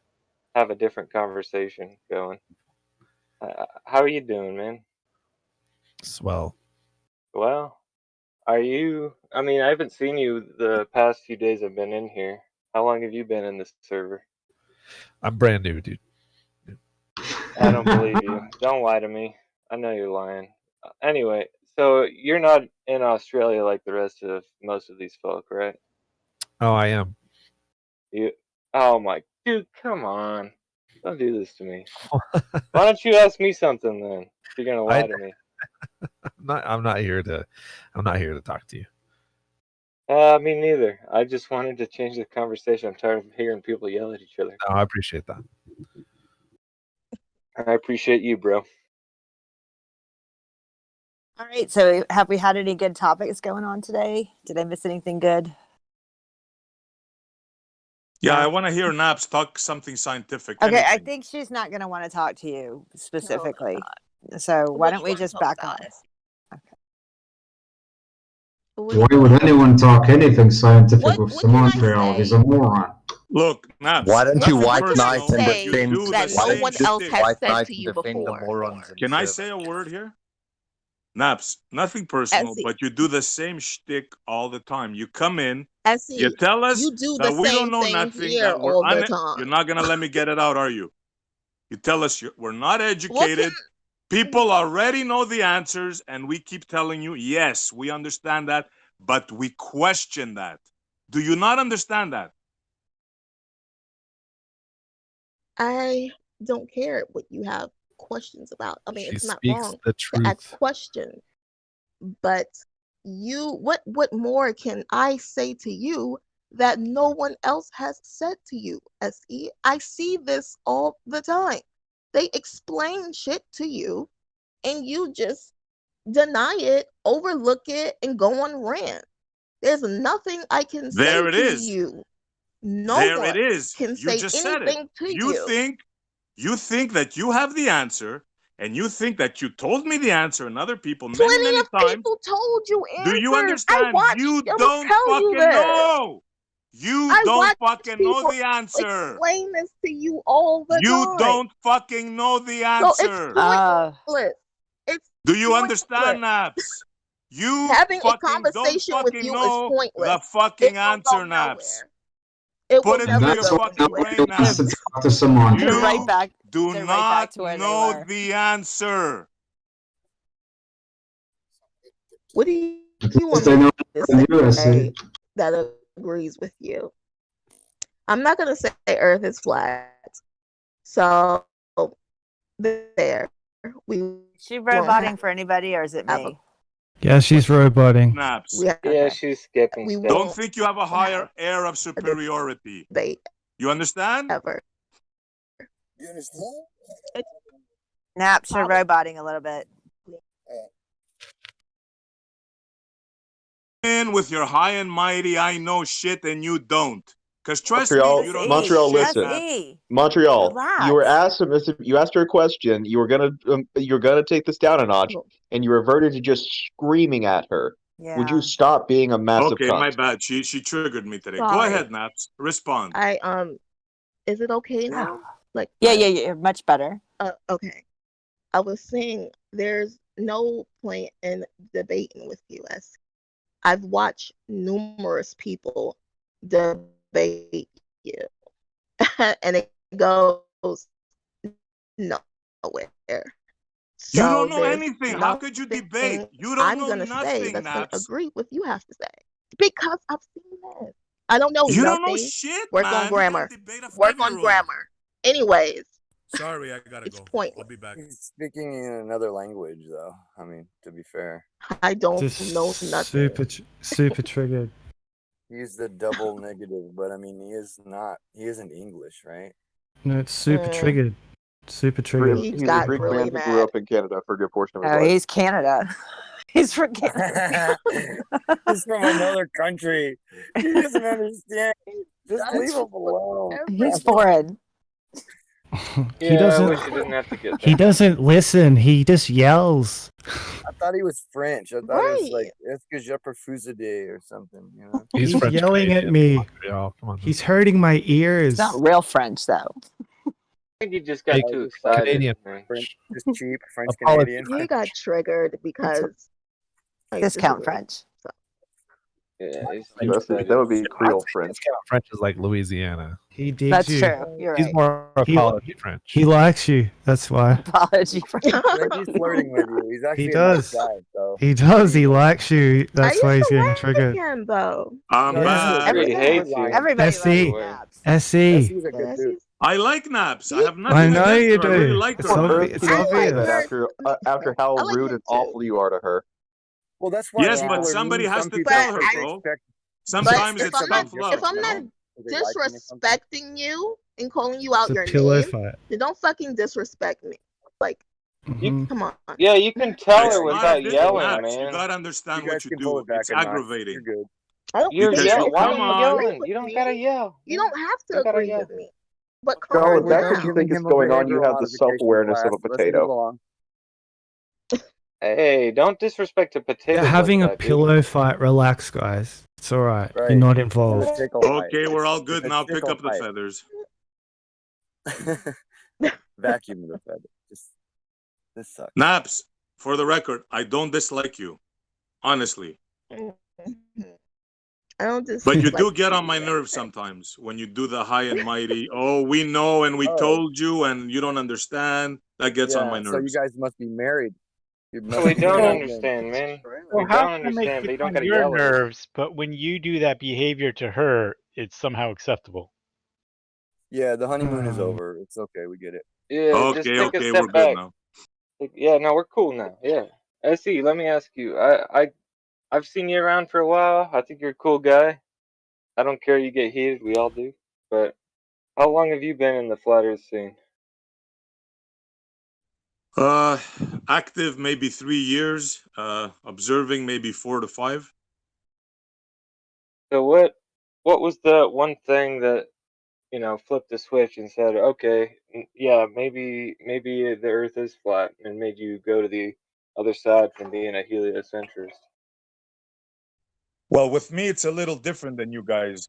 have a different conversation going. How are you doing, man? Swell. Well, are you? I mean, I haven't seen you the past few days I've been in here. How long have you been in this server? I'm brand new, dude. I don't believe you. Don't lie to me. I know you're lying. Anyway, so you're not in Australia like the rest of most of these folk, right? Oh, I am. You. Oh my, dude, come on! Don't do this to me. Why don't you ask me something then? If you're gonna lie to me. I'm not here to talk to you. Me neither. I just wanted to change the conversation. I'm tired of hearing people yell at each other. No, I appreciate that. I appreciate you, bro. All right. So, have we had any good topics going on today? Did I miss anything good? Yeah, I want to hear Naps talk something scientific. Okay, I anything. think she's not going to want to talk to you specifically. So, why don't we just back off? Why would anyone talk anything scientific with Montreal? He's a moron. Look, Naps. Why don't you nothing white personal, knight and but you defend? do that the no same one shtick. else has White said knight to and you defend the before. morons. in Can I server. say a word here? Naps, nothing personal, Essie. but you do the same shtick all the time. You come in, Essie, you tell us you do that the we same don't know thing nothing, here that we're all the time. You're not gonna let me get it out, are you? You tell us we're not educated. People already know the answers, and we keep telling you, yes, we understand that, but we question that. Do you not understand that? I don't care what you have questions about. I mean, She it's not speaks wrong the to ask truth. questions, but what more can I say to you that no one else has said to you, SE? I see this all the time. They explain shit to you, and you just deny it, overlook it, and go on rant. There's nothing I can say There it to is. you. No There one it is. can You say just said it. anything to You think that you have the answer, and you think that you told me the answer and other people many, Plenty many of times. people told you Do you answers. I understand? watched You them don't tell you fucking this. know. You I don't watch fucking know people the answer. explain this to you all the You time. don't fucking know the So it's answer. pointless. It's Do you pointless. understand, Naps? You Having a fucking don't conversation with fucking you is know pointless. the fucking It will go answer, Naps. nowhere. It Put will it And through never that's your go why fucking anywhere. nobody brain, wants to Naps. talk to someone. They're right You back. do They're right back not to where they know were. the answer. What do you Because want they me know to more than you, I say see. that agrees with you? I'm not gonna say Earth is flat. So there, we She won't roboting for anybody, or is it have a me? Yeah, she's roboting. Naps. we have, Yeah, she's skipping we steps. Don't won't think you have a higher have air of a superiority. debate You understand? ever. You understand? It's Naps, you're probably roboting a little bit. In with your high and mighty, I know shit and you don't. Because trust me, you don't know Montreal, shit, listen. SE. Montreal, you were Relax. asked you asked her a question. You were gonna take this down a notch, and you reverted to just screaming at her. Would you Yeah. stop being a massive Okay, cunt? my bad. She triggered me today. Go sorry. ahead, Naps. Respond. Is it okay now? Like Yeah, you're much better. okay. I was saying there's no point in debating with you. As I've watched numerous people debate you, and it goes nowhere. You don't So know there's anything. How could you debate? nothing You don't I'm know gonna say nothing, that's gonna Naps. agree with you have to say because I've seen this. I don't know You don't know nothing. shit, Work man. on You gotta grammar. debate a Work on 5-year-old. grammar. Anyways, Sorry, I gotta it's go. pointless. I'll be back. He's speaking in another language, though. I mean, to be fair, I don't Just know nothing. super triggered. he's the double negative, but I mean, he isn't English, right? No, it's super triggered. Super triggered. He He's a got Greek really man who grew mad. up in Canada for a good portion of his Oh, life. he's Canada. He's from Canada. He's from another country. He doesn't understand. Just leave him alone. He's foreign. He Yeah, I doesn't. wish you didn't have to get He that. doesn't listen. He just yells. I thought he was French. I thought it was like "Est que je perfuse de" or something. You know? He's French yelling at Canadian. me. Montreal, come on. He's hurting my ears. It's not real French, though. I think you just got Hey, too excited. Canadian Man. French, just cheap French Apologies. Canadian. He got triggered because I Discount disagree. French. So, Yeah, he's too excited. That would be Creole French. French is like Louisiana. He digs That's you. true. You're He's right. more apology French. He likes you. That's why. Apology French. He's flirting with you. He's actually He a nice does. guy. So He does. He likes you. I That's why used he's to getting like triggered. him though. I'm No, back. He hates you. Everybody SE. likes Naps. SE. he's a good Yes, dude. he's- I like Naps. I have I nothing know against you her. I really do. like It's her, On man. earth obvious. can It's you say that obvious. after how I like rude him and too. awful you are to her? Well, that's why Yes, people but are somebody mean. has Some to people tell her, But bro. expect. Sometimes if it's I'm not tough love, if I'm you not know? They like him or something. disrespecting you and calling you It's out a your pillow name, fight. then don't fucking disrespect me. Like, Mhm. come on. Yeah, you can tell It's her not a without dis yelling, Naps. You man. gotta You understand guys what you can pull do. it back It's a notch. You're aggravating. good. I don't You're Because care. you yelling. Why come are you on. Agree yelling? with You don't me. gotta yell. You don't have to You gotta agree yell. with me. But Girl, calm if that's what down. you think is going on, you have the self-awareness of a Let's move potato. along. Hey, don't disrespect a potato. They're having like a that, dude. pillow fight. Relax, guys. It's all right. You're Right. not It's involved. a tickle fight. Okay, we're all good It's a now. Pick tickle up the fight. feathers. Vacuum the feather. This sucks. Naps, for the record, I don't dislike you. Honestly. I don't just But you like do get on my nerves sometimes when you do the high and mighty. Oh, we know and we Oh, told you and you don't understand. That gets on yeah. my So you nerves. guys must be married. You No, must we be don't married then. understand, man. So We how don't come it understand, but gets you don't on gotta your yell at us. nerves, but when you do that behavior to her, it's somehow acceptable? Yeah, the honeymoon is over. It's okay. We get it. Yeah, just Okay, take a okay, we're step good back. now. Yeah, no, we're cool now. Yeah. SE, let me ask you. I've seen you around for a while. I think you're a cool guy. I don't care you get heated, we all do. But how long have you been in the flat earth scene? Active maybe 3 years. Observing maybe 4 to 5. So what was the one thing that, flipped the switch and said, okay, yeah, maybe the earth is flat, and made you go to the other side from being a heliocentrist? Well, with me, it's a little different than you guys.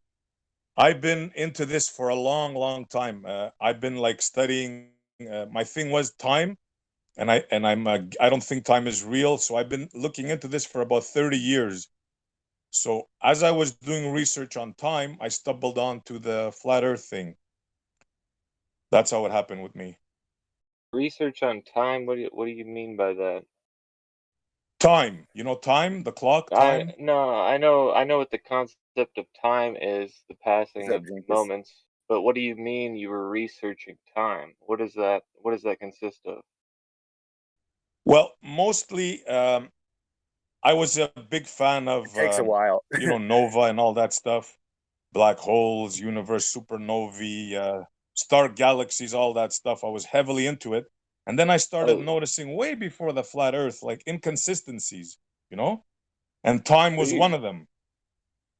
I've been into this for a long, long time. I've been like studying. My thing was time, and I don't think time is real. So I've been looking into this for about 30 years. So as I was doing research on time, I stumbled onto the flat Earth thing. That's how it happened with me. Research on time? What do you mean by that? Time, time, the clock, time. I know what the concept of time is, the passing What's up, of Jinkus? moments. But what do you mean you were researching time? What does that consist of? Well, mostly, I was a big fan of, It takes a while. Nova and all that stuff. Black holes, universe, supernovae, star galaxies, all that stuff. I was heavily into it. And then I started Oh, noticing way before the flat Earth, like inconsistencies, and time were was one you of them.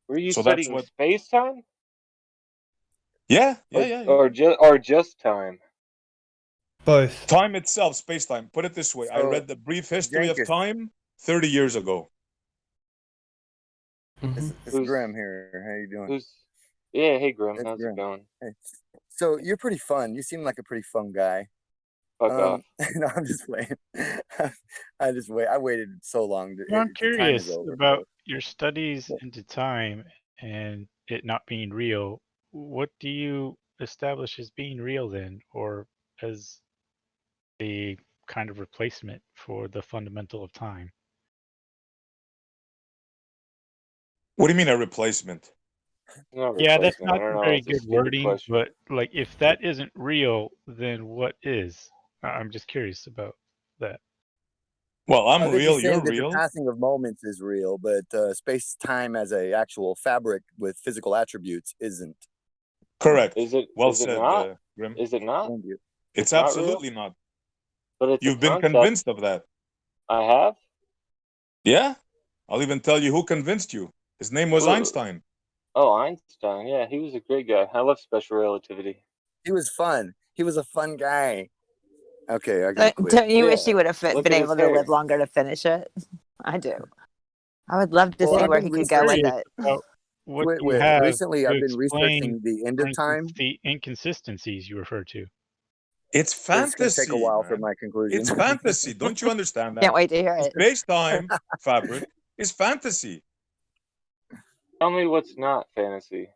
were you So that's studying what, space time, yeah. or just time? Both. Time itself, space time. Put it this way. I So, read the brief history of Jenkins, time 30 years ago. it's Grim here. How you doing? Yeah, hey Grim, It's how's it Grim. going? Hey. So you're pretty fun. You seem like a pretty fun guy. Fuck off. No, I'm just waiting. I waited so long. Well, I'm The time is curious over. about your studies into time and it not being real. What do you establish as being real then, or as a kind of replacement for the fundamental of time? What do you mean a replacement? No Yeah, that's replacement. I not don't know. very It's a good stupid wording, question. but like if that isn't real, then what is? I'm just curious about that. Well, I'm They're real, just saying you're that the real. passing of moments is real, but space-time as a actual fabric with physical attributes isn't. Correct. Is it? Well Is it said, not? Grim. Is it not? Thank you. It's Not real. absolutely not. But it's a You've been concept. convinced of that. I have. Yeah? I'll even tell you who convinced you. His name was Ooh. Einstein. Oh, Einstein. Yeah, he was a great guy. I love special relativity. He was fun. He was a fun guy. Okay, I gotta quit. Don't you Yeah, wish you would have look been at his able to live hair. longer to finish it? I do. I would love to Well, see I've where been he could go with Curious it. about what Wait, you wait. have Recently, to I've been explain, researching the end for of time. instance, the inconsistencies you refer to. It's It's gonna take a fantasy, while for man. my conclusion. It's fantasy. Don't you understand Can't that? wait to hear it. Space-time fabric is fantasy. Tell me what's not fantasy.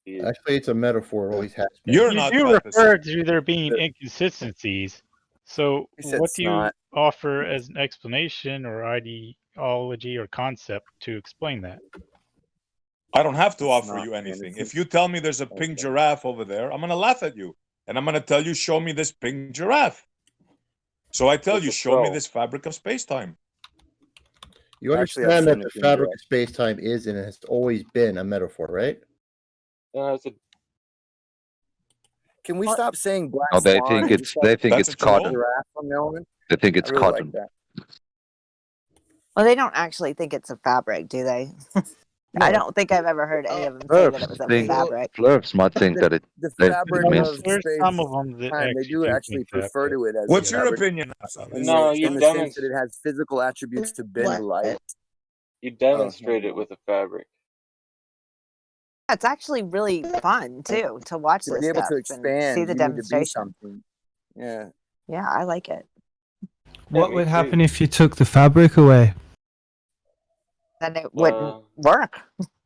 Actually, it's a metaphor. It always has been. You're You not do fantasy. refer to there being inconsistencies. So He said what do you snot. offer as an explanation or ideology or concept to explain that? I don't have to It's offer not you anything. fantasy. If you tell me there's a pink giraffe over there, I'm going to laugh at you. And I'm going to tell you, show me this pink giraffe. So I tell It's you, a show me troll. this fabric of space-time. You Actually, I've understand that seen the a pink fabric giraffe. of space-time is and has always been a metaphor, right? It's a Can we stop saying black No, they swan think and just it's start they think That's it's a troll? cotton. giraffe from now on? They think I it's really cotton. like that. Well, they don't actually think it's a fabric, do they? No. I don't think I've ever heard any of them say that it was a fabric. Flirbs might think that it The they, fabric it means of There's space some of them that time, they actually do do actually think that, prefer but to it as What's a your fabric opinion? No, you in the sense that it has physical attributes to bend light. You demonstrate it with a fabric. It's actually really fun too to watch To this be able stuff to and see expand, the you need to be demonstration. something. Yeah. Yeah, I like it. What me would too. happen if you took the fabric away? Then it wouldn't work.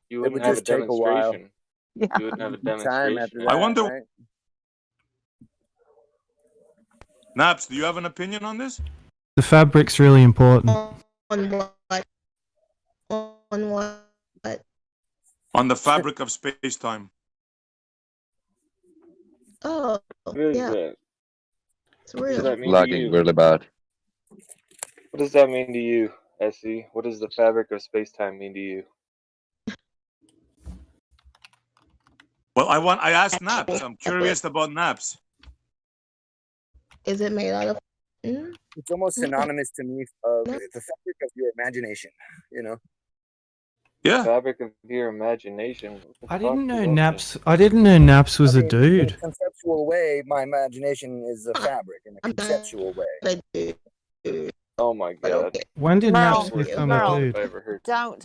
You It wouldn't would have a just take a while. demonstration. Yeah. You wouldn't have a Time after demonstration. that, I wonder, right? Naps, do you have an opinion on this? The fabric's really important. On what? On what? On the fabric of space-time. Oh, What is yeah, that? it's What does real. that mean to Lagging you? really bad. What does that mean to you, SE? What does the fabric of space-time mean to you? Well, I asked Naps. I'm curious about Naps. Is it made out of? Mm? It's almost synonymous to me of the fabric of your imagination, you know? Yeah. Fabric of your imagination. What the I fuck didn't does know that mean? Naps. I didn't know Naps was a In a dude. conceptual way, my imagination is a fabric in a conceptual way. Oh my god. When did Naps Merle, become a Merle, dude? I ever heard. don't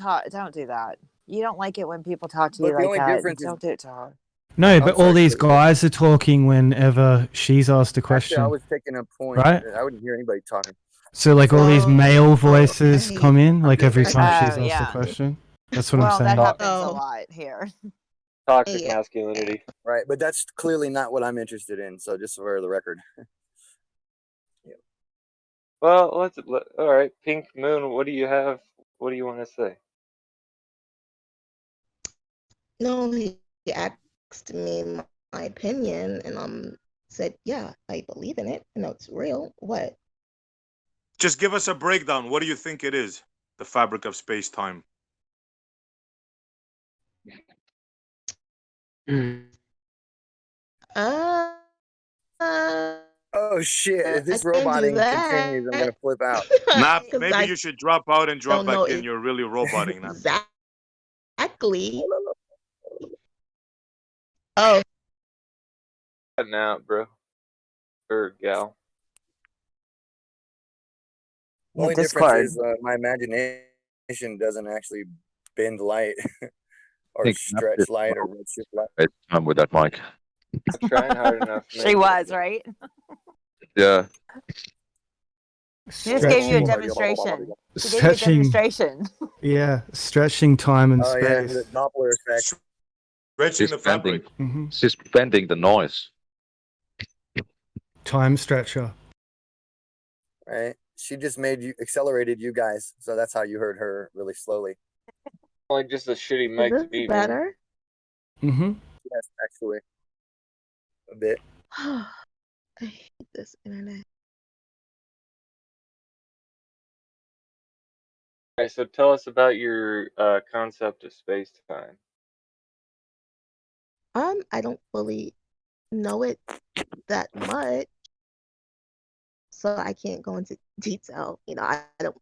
do that. You don't like it when people talk to you But the like only that. difference is- Don't do it to her. No, I'm but all sorry, these but- guys are talking whenever she's asked a Actually, question. I was taking a point. Right? I wouldn't hear anybody talking. So like all these male voices hey. come in like every time she's Oh, asked yeah. a question. That's what Well, I'm that saying. happens a Oh. lot here. Toxic Yeah. masculinity. Right, but that's clearly not what I'm interested in. So just for the record. Well, all right. Pink Moon, what do you have? What do you want to say? No, he asked me my opinion, and said, yeah, I believe in it. You know, it's real. What? Just give us a breakdown. What do you think it is? The fabric of space-time. Uh, Oh shit! If this I can't do roboting that. continues, I'm gonna flip out. Nap, 'Cause maybe I you should drop out and drop don't know back in. You're really roboting now. exactly. Oh, Cutting out, bro. Or gal. The only Discord. difference is my imagination doesn't actually bend light or Think stretch Nap is light or redshift light. space-time with that mic. I'm trying hard enough. She was, right? Yeah. She just gave you a Stretching, demonstration. She gave you a stretching, demonstration. yeah, stretching time and Oh yeah, the space. Doppler effect. Stretching She's the fabric. Hmm She's bending the noise. Time stretcher. Right? She just accelerated you guys, so that's how you heard her really slowly. Like just a shitty is mic to this me, man. better? Mm-hmm. Yes, actually, a bit. I hate this internet. Okay, so tell us about your concept of space-time. I don't fully know it that much, so I can't go into detail. You know,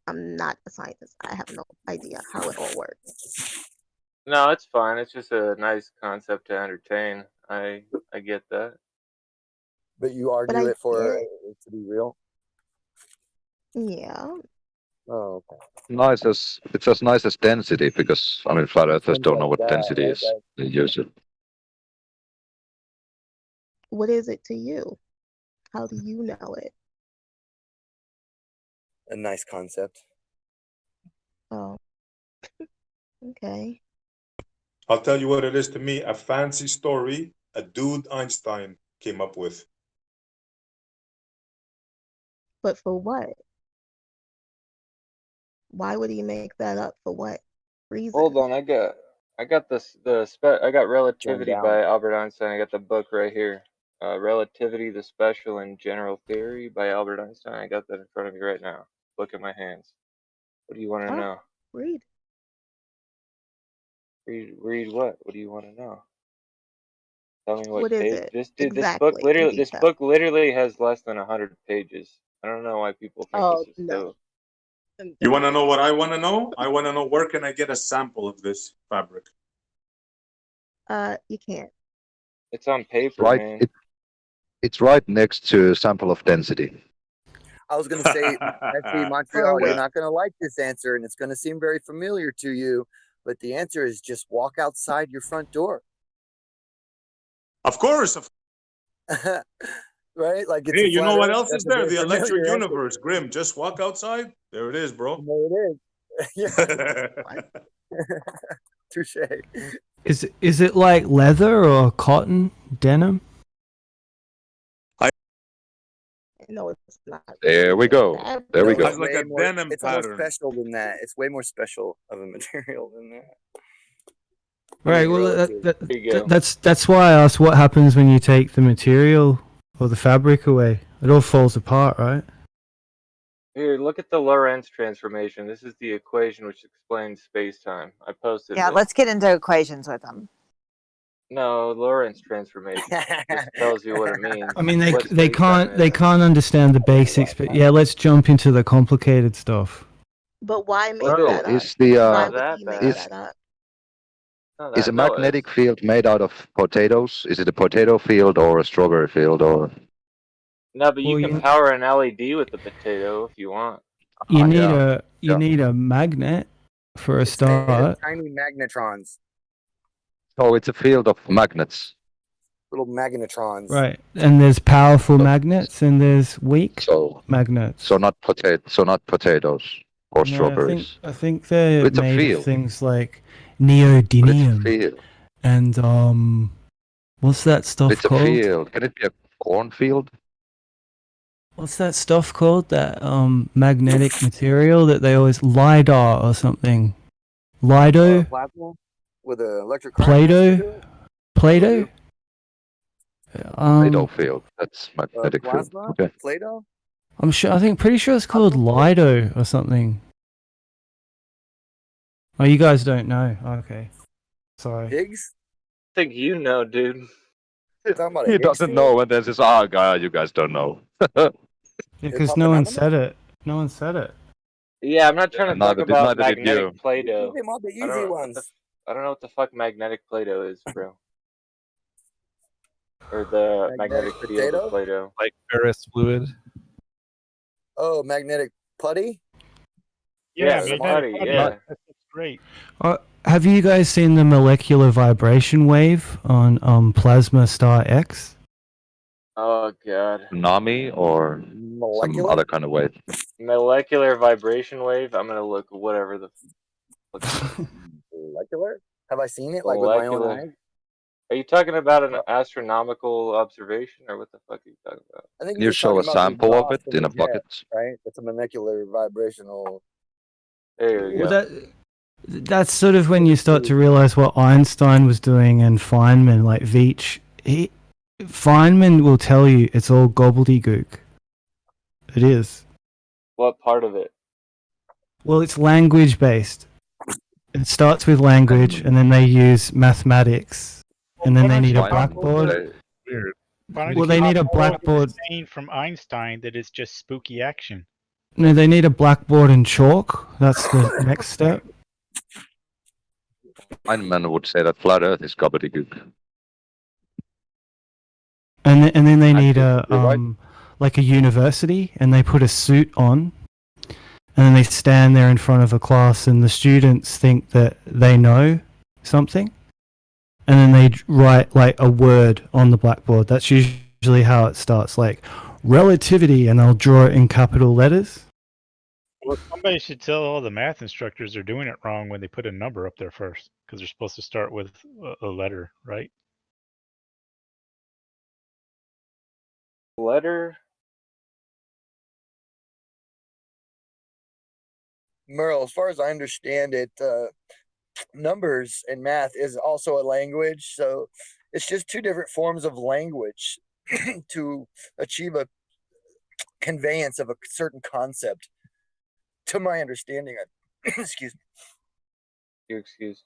I'm not a scientist. I have no idea how it all works. No, it's fine. It's just a nice concept to entertain. I get that. But you argue I it for get- it to be real. Yeah. Oh, okay. It's as nice as density because I mean flat earthers Things don't know like what that, density right? is. They use it. What is it to you? How do you know it? A nice concept. Oh. Okay. I'll tell you what it is to me. A fancy story a dude Einstein came up with. But for what? Why would he make that up? For what reason? Hold on, I got I got Relativity down. by Albert Einstein. I got the book right here. Relativity, the Special and General Theory by Albert Einstein. I got that in front of me right now. Look at my hands. What do you want to Oh. know? Read. Read what? What do you want to know? Tell me what What is page. it? This Exactly, in this detail. book literally has less than 100 pages. I don't know why people think Oh, this is no. so. You want to know what I want to know? I want to know where can I get a sample of this fabric? You can't. It's on paper, Right. man. It's right next to sample of density. I was going to say, actually, Montreal, you're not going to like this answer, and it's going to seem very familiar to you. But the answer is just walk outside your front door. Of course. Right? Like it's Hey, a you know flat what earth. else That's is a there? very The electric familiar answer. universe. Grim, just walk outside. There it is, bro. There it is. Yeah. Touche. Is it like leather or cotton, denim? No, it's not. There we go. There we No, go. it's Like way a more, denim it's more pattern. special than that. It's way more special of a material than that. Right. mean, Well, relative. There you go. that's why I asked what happens when you take the material or the fabric away. It all falls apart, right? Here, look at the Lorentz transformation. This is the equation which explains space-time. I posted Yeah, it. let's get into equations with them. No, Lorentz transformation just tells you what it means. I mean, what they space-time can't is. understand the basics, but yeah, let's jump into the complicated stuff. But why make Well, that up? Is the Why Not would that he make bad. that up? No, is a no, magnetic field made out of potatoes? Is it a potato field or a strawberry field or? No, but you Well, can power an LED with the potato if you want. You need yeah. you need a magnet for a It's made of start. tiny magnetrons, Oh, it's a field of magnets. little magnetrons. Right, and there's powerful magnets and there's weak So magnets. so not potatoes or No, strawberries. I think they're It's a made of field. things like But it's a neodymium field. and what's that stuff It's a called? field. Can it be a cornfield? What's that stuff called? That magnetic material that they always lidar or something. Lido, Plasma with an electric current. Play-Doh, Play-Doh. Play-Doh field. That's magnetic field. Plasma, Okay. Play-Doh. I'm sure. Pretty sure it's called Lido or something. Oh, you guys don't know? Okay, sorry. Pigs. I think you know, dude. Talking about a He Higgs doesn't field? know, and there's this guy. You guys don't know. Yeah, because no one said it. No one said it. Yeah, I'm not trying to talk Neither about did you. magnetic Play-Doh. Give him all the I easy don't, ones. I don't know what the fuck magnetic Play-Doh is, bro. Or the magnetic field potato? of Play-Doh. Like ferrous fluid. Oh, magnetic putty. Yeah, magnetic putty, putty. yeah. That's great. Have you guys seen the molecular vibration wave on Plasma Star X? Oh god. Nami or some other kind of wave. Molecular vibration wave. I'm gonna look whatever the. Molecular? Have I seen it like with my own eyes? Are you talking about an astronomical observation, or what the fuck are you talking about? I think You you're show a talking about the sample of exhaust it from in the a bucket. jet, right? It's a molecular vibrational. There you Well, go. that's sort of when you start to realize what Einstein was doing and Feynman, like Veitch. Feynman will tell you it's all gobbledygook. It is. What part of it? Well, it's language based. It starts with language, and then they use mathematics, and then they need a blackboard. Weird. Well, they need a blackboard. Saying from Einstein that it's just spooky action. No, they need a blackboard and chalk. That's the next step. Feynman would say that flat Earth is gobbledygook. And then they need a you're right. like a university, and they put a suit on, and then they stand there in front of a class, and the students think that they know something, and then they write like a word on the blackboard. That's usually how it starts, like relativity, and they'll draw it in capital letters. Well, somebody should tell all the math instructors they're doing it wrong when they put a number up there first, because they're supposed to start with a letter, right? Letter. Merle, as far as I understand it, numbers and math is also a language. So it's just two different forms of language to achieve a conveyance of a certain concept. To my understanding, excuse me. You're excused.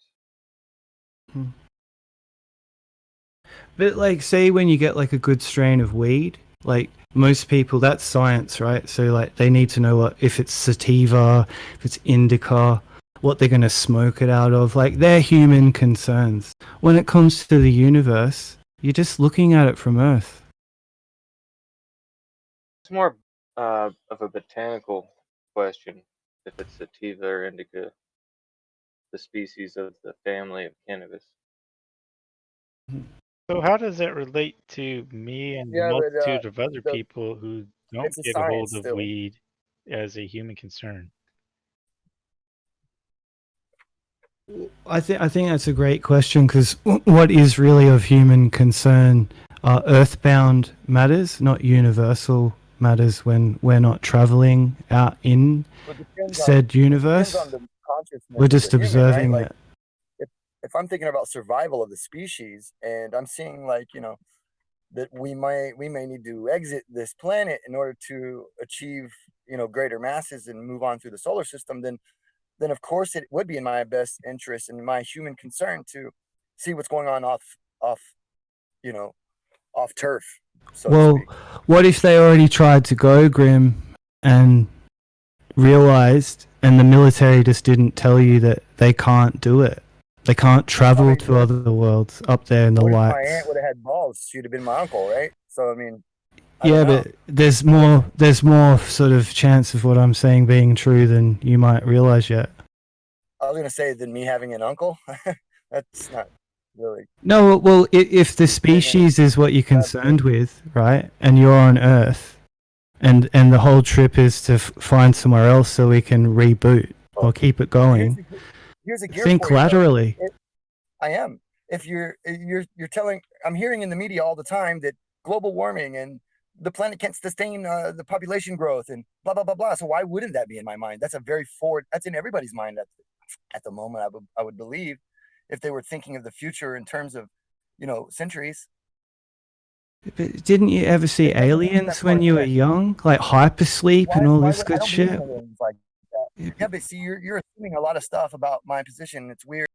But like, say when you get like a good strain of weed, like most people, that's science, right? So like they need to know what, if it's sativa, if it's indica, what they're going to smoke it out of. Like they're human concerns. When it comes to the universe, you're just looking at it from Earth. It's more of a botanical question. If it's sativa or indica, the species of the family of cannabis. So how does that relate to me and the Yeah, but, multitude of other people who don't it's a get a hold science of still. weed as a human concern? I think that's a great question, because what is really of human concern are earthbound matters, not universal matters when we're not traveling out in said universe. Depends on the consciousness We're of just the human, observing right? Like, it. if I'm thinking about survival of the species, and I'm seeing, like, that we may need to exit this planet in order to achieve, greater masses and move on through the solar system, then of course it would be in my best interest and my human concern to see what's going on off turf. So to Well, speak. what if they already tried to go, Grim, and realized, and the military just didn't tell you that they can't do it? They can't travel to other worlds up there in the What if my lights. aunt would have had balls? She'd have been my uncle, right? So I mean, Yeah, but there's more sort of chance of what I'm saying being true than you might realize yet. I was gonna say than me having an uncle. That's not really. No, well, if the species is what you're concerned with, right, and you're on Earth, and the whole trip is to find somewhere else so we can reboot or keep it going, Here's a gear think for you, though. laterally. I am. If you're telling, I'm hearing in the media all the time that global warming and the planet can't sustain the population growth and blah blah blah blah. So why wouldn't that be in my mind? That's a very forward. That's in everybody's mind at the moment. I would believe, if they were thinking of the future in terms of, centuries. But didn't you ever see aliens when you were young, like hypersleep and all this good shit? Like that. Yeah, but see, you're assuming a lot of stuff about my position. It's weird.